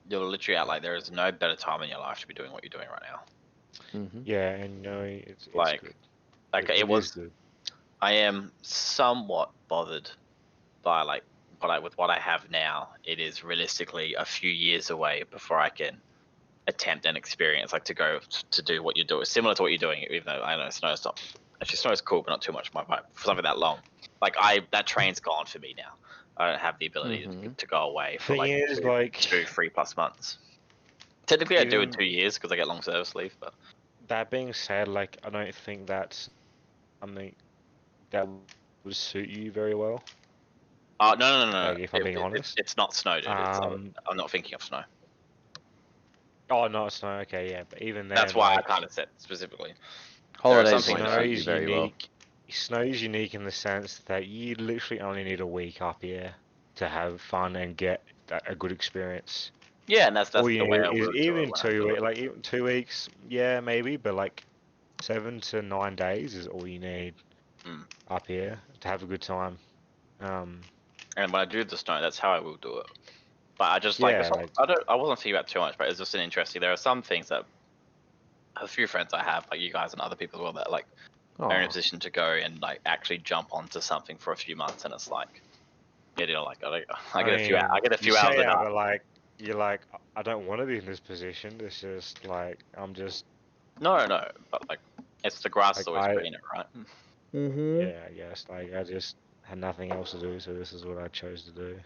You're literally out like there is no better time in your life to be doing what you're doing right now. Mm-hmm. Yeah, and it's Like, good. Like It it is was. good. I am somewhat bothered by with what I have now. It is realistically a few years away before I can attempt an experience like to go to do what you're doing, similar to what you're doing. Even though I know snow's not actually snow's cool, but not too much my vibe for something that long. Like that train's gone for me now. I don't have the ability to go away for Thing like is, like 2-3+ months. Technically, I do in even- 2 years because I get long service leave. But that being said, like I don't think that's something that would suit you very well. No. Like, if I'm being honest. It's not snow, dude. Um, I'm not thinking of snow. Oh no, it's not okay. Yeah, but even then, That's why like, I kind of said specifically. Holidays something won't that suit you very well. Snow's unique in the sense that you literally only need a week up here to have fun and get a good experience. Yeah, and that's All the you way need I is will do even it when I 2 do weeks, it. like even 2 weeks, yeah, maybe, but like 7 to 9 days is all you need up here to have a good time. And when I do the snow, that's how I will do it. But I just Yeah, I wasn't thinking about too much, but it's just an interesting. There are some things that a few friends I have, like you guys and other people as well, that like are in a position to go and like actually jump onto something for a few months, and it's like, you know, like I get a few you hours say a that, night. but like you're like, I don't want to be in this position. It's just like I'm just No, but like it's the grass is Like, always I- greener, right? Mm-hmm. yeah, I guess like I just had nothing else to do, so this is what I chose to do.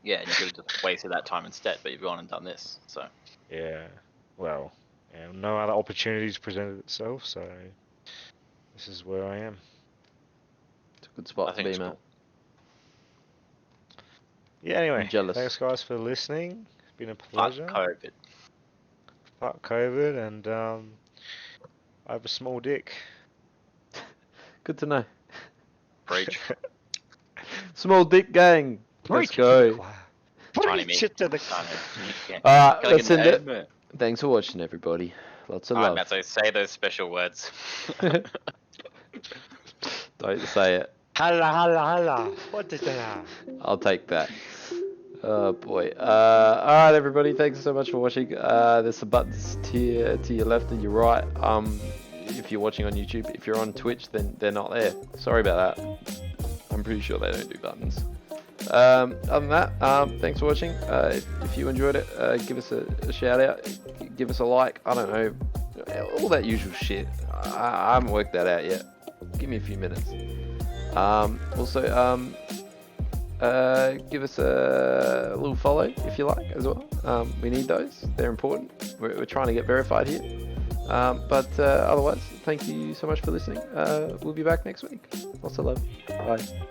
Yeah, and you could have just wasted that time instead, but you've gone and done this, so. Yeah, well, yeah, no other opportunities presented itself, so this is where I am. It's a good spot I to think be, it's mate. cool. Yeah, anyway, I'm jealous. thanks guys for listening. It's been a Fuck pleasure. COVID. Fuck COVID, and I have a small dick. Good to know. Preach. Small dick gang. Let's Preach it to the go. choir. Tiny Preach meat. it to the Tiny meat. Alright, Can I let's get end an it. amen? Thanks for watching, everybody. Lots of Alright, love. Matt, so say those special words. Don't say it. Holla, holla, holla. What is that? I'll take that. Oh boy. Alright, everybody. Thanks so much for watching. There's some buttons to your left and your right. If you're watching on YouTube, if you're on Twitch, then they're not there. Sorry about that. I'm pretty sure they don't do buttons. Other than that, thanks for watching. If you enjoyed it, give us a shout out, give us a like. I don't know, all that usual shit. I haven't worked that out yet. Give me a few minutes. Also, give us a little follow if you like as well. We need those. They're important. We're trying to get verified here. But otherwise, thank you so much for listening. We'll be back next week. Lots of love. Bye.